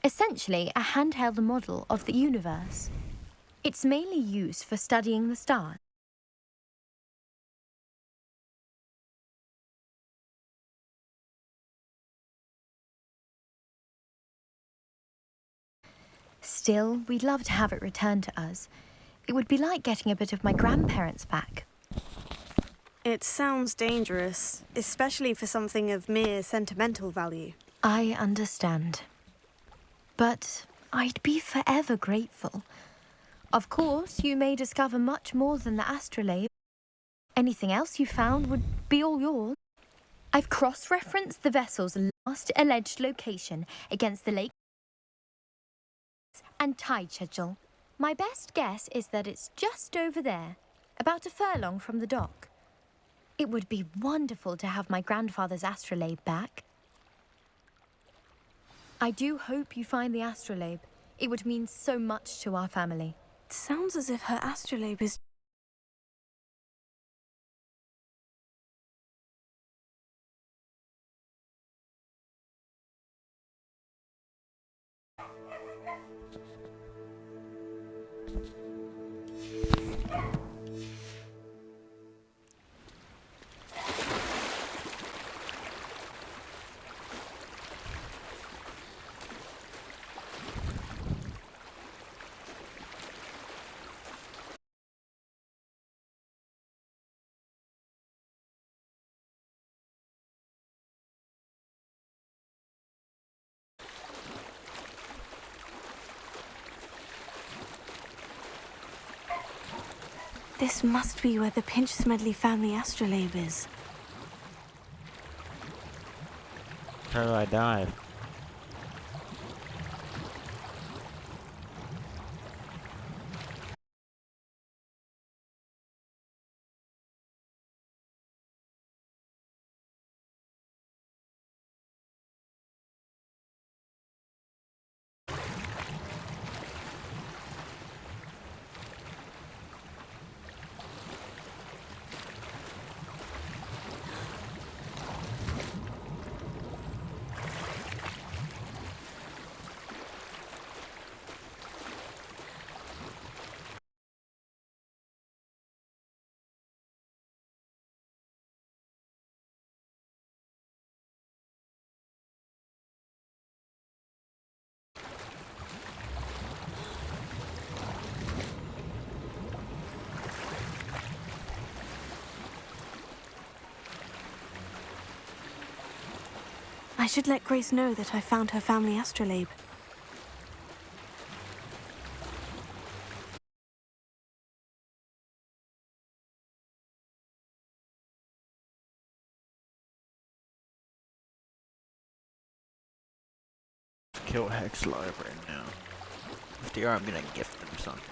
Essentially a handheld model of the universe. It's mainly used for studying the stars. Still, we'd love to have it returned to us. It would be like getting a bit of my grandparents back. It sounds dangerous, especially for something of mere sentimental value. I understand. But I'd be forever grateful. Of course, you may discover much more than the astrolabe. Anything else you found would be all yours. I've cross-referenced the vessel's last alleged location against the lake and tide schedule. My best guess is that it's just over there, about a furlong from the dock. It would be wonderful to have my grandfather's astrolabe back. I do hope you find the astrolabe. It would mean so much to our family. It sounds as if her astrolabe is This must be where the Pinch Smedley family astrolabe is. How do I dive? I should let Grace know that I found her family astrolabe. Kill Hex Live right now. If they are, I'm gonna gift them something.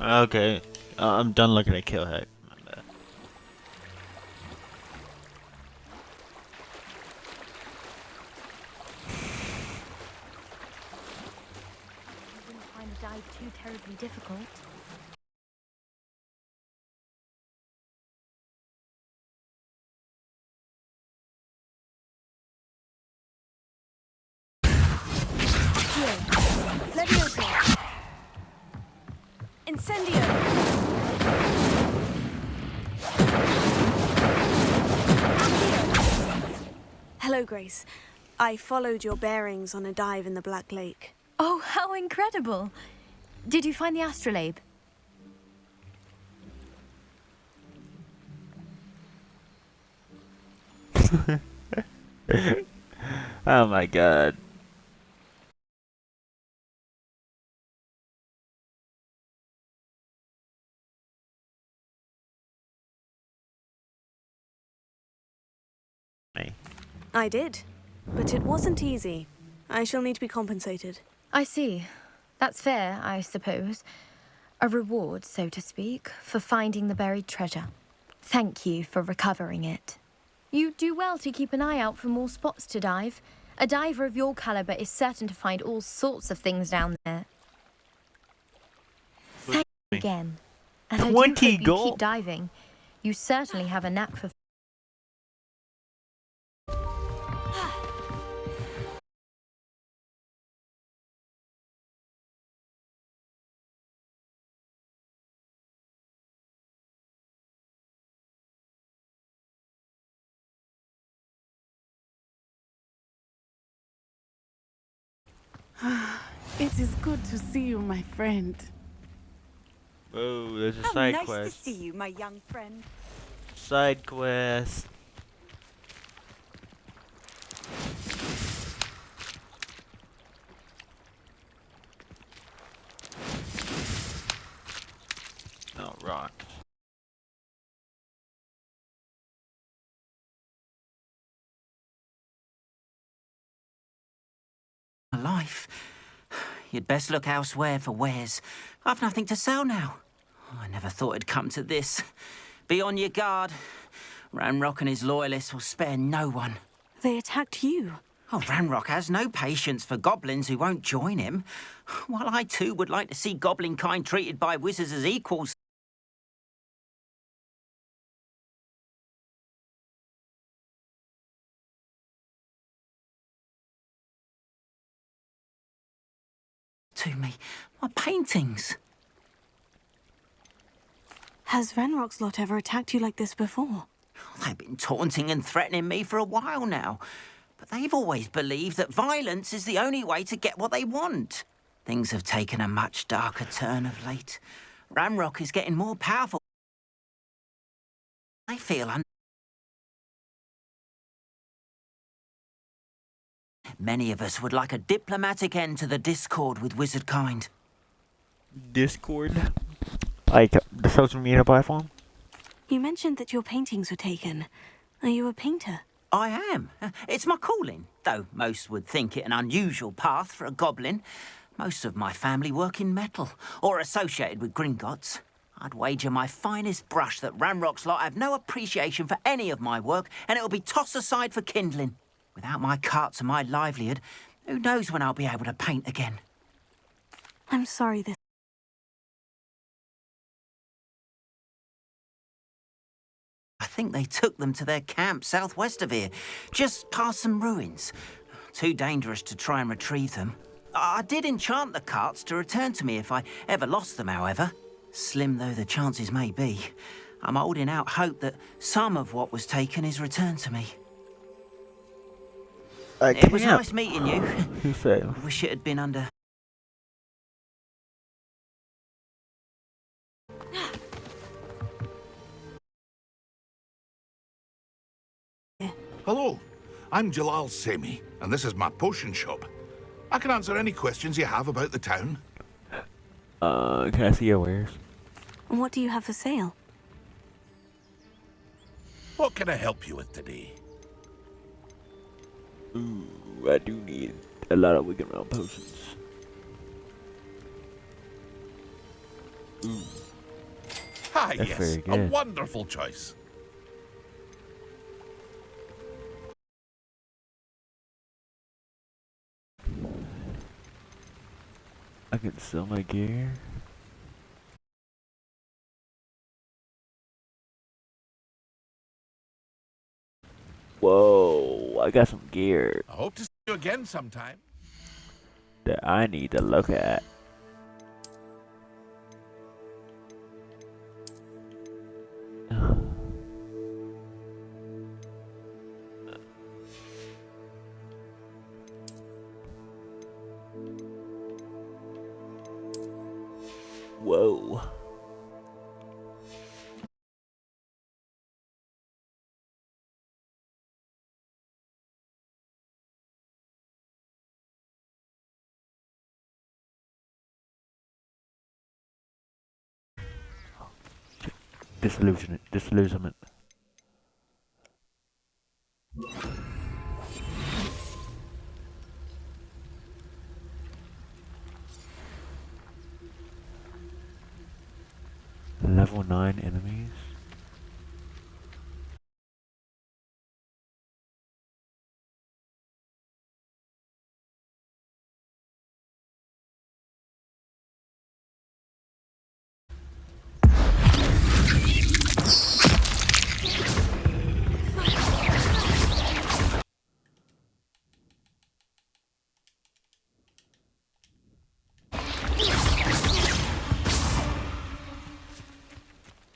Okay, I'm done looking at Kill Heck. My bad. I didn't find the dive too terribly difficult. Leviosa! Incendio! Hello, Grace. I followed your bearings on a dive in the Black Lake. Oh, how incredible! Did you find the astrolabe? Oh my god. I did, but it wasn't easy. I shall need to be compensated. I see. That's fair, I suppose. A reward, so to speak, for finding the buried treasure. Thank you for recovering it. You do well to keep an eye out for more spots to dive. A diver of your caliber is certain to find all sorts of things down there. Thank you again. And I do hope you keep diving. You certainly have a knack for... It is good to see you, my friend. Oh, there's a How side nice quest. to see you, my young friend. Side quest. Oh, rocks. Life. You'd best look elsewhere for wares. I've nothing to sell now. I never thought it'd come to this. Be on your guard. Ranrock and his loyalists will spare no one. They attacked you. Oh, Ranrock has no patience for goblins who won't join him. While I too would like to see goblin kind treated by wizards as equals. To me, my paintings. Has Ranrock's lot ever attacked you like this before? They've been taunting and threatening me for a while now. But they've always believed that violence is the only way to get what they want. Things have taken a much darker turn of late. Ranrock is getting more powerful. I feel Many of us would like a diplomatic end to the discord with wizard kind. Discord? Like the social media platform? You mentioned that your paintings were taken. Are you a painter? I am. It's my calling, though most would think it an unusual path for a goblin. Most of my family work in metal, or associated with Gringotts. I'd wager my finest brush that Ranrock's lot have no appreciation for any of my work, and it'll be tossed aside for kindling. Without my carts and my livelihood, who knows when I'll be able to paint again? I'm sorry this... I think they took them to their camp southwest of here, just past some ruins. Too dangerous to try and retrieve them. I did enchant the carts to return to me if I ever lost them, however. Slim though the chances may be, I'm holding out hope that some of what was taken is returned to me. It was nice meeting you. I wish it had been under... Hello, I'm Jalal Semi, and this is my potion shop. I can answer any questions you have about the town. Can I see your wares? And what do you have for sale? What can I help you with today? Ooh, I do need a lot of Wicked Realm potions. Ooh. Ah, That's yes, very a good. wonderful choice. I can sell my gear. Whoa, I got some gear I hope to see you again sometime. that I need to look at. Whoa. Disillusionment. Level 9 enemies.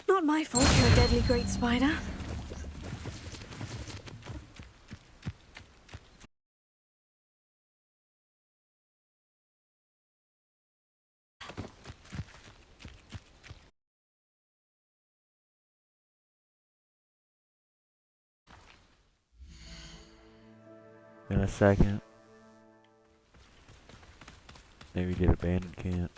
Not my fault you're a deadly great spider. in a second. Maybe get abandoned camp.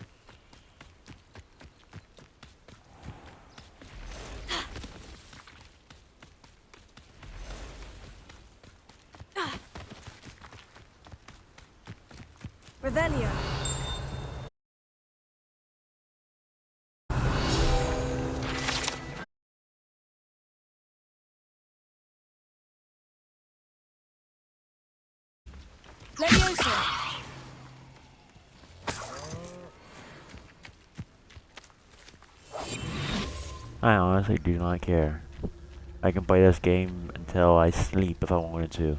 Revelio. Leviosa. I honestly do not care. I can play this game until I sleep if I wanted to.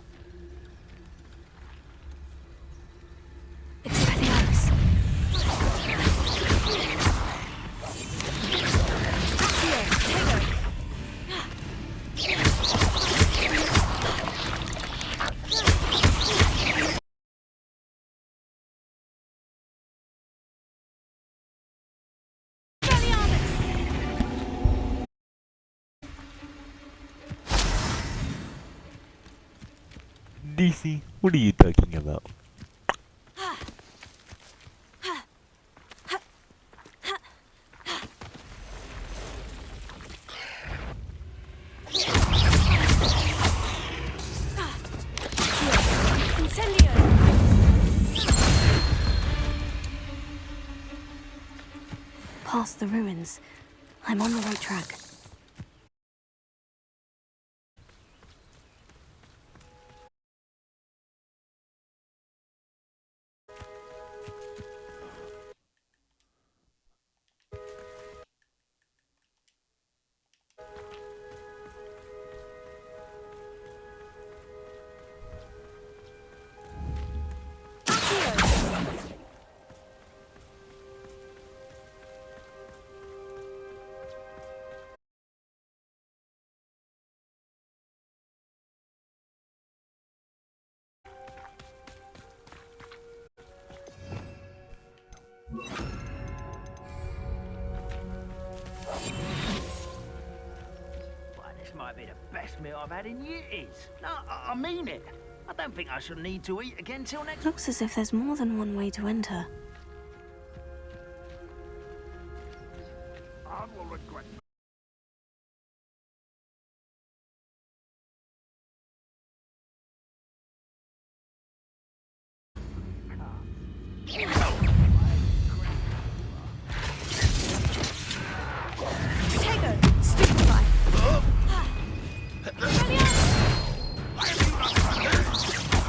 DC, what are you talking about? Past the ruins. I'm on the right track. This might be the best meal I've had in years. No, I mean it. I don't think I shall need to eat again till next... Looks as if there's more than one way to enter. I will regret.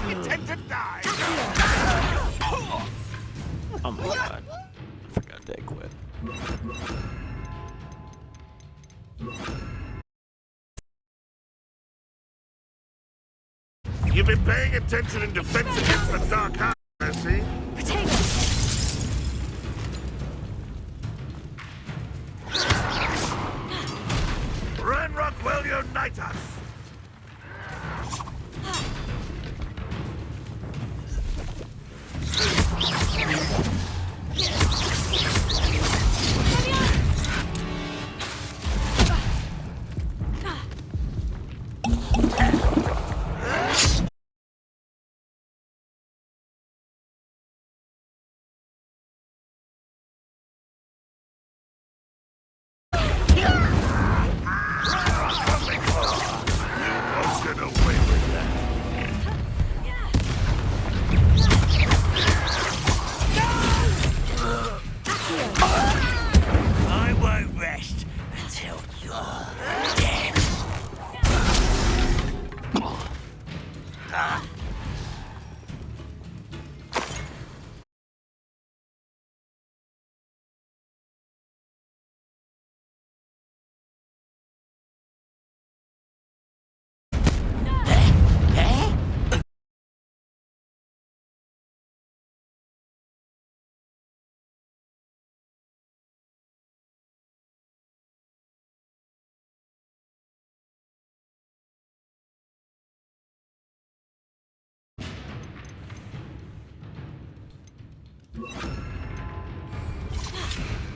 Intend to die! Oh my god. I forgot they quit. You've been paying attention in defense against the Dark Arts, I see. Ranrock will unite us! I won't rest until you're dead.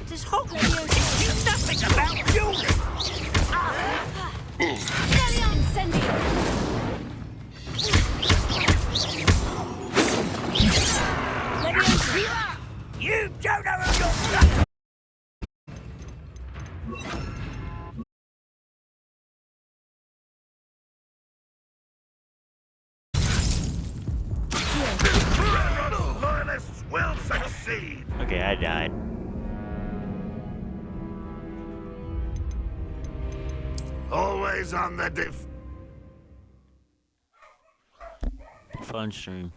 Does Hogwarts know nothing about children? Incendio! will succeed. Okay, I died. Always on the Fun stream.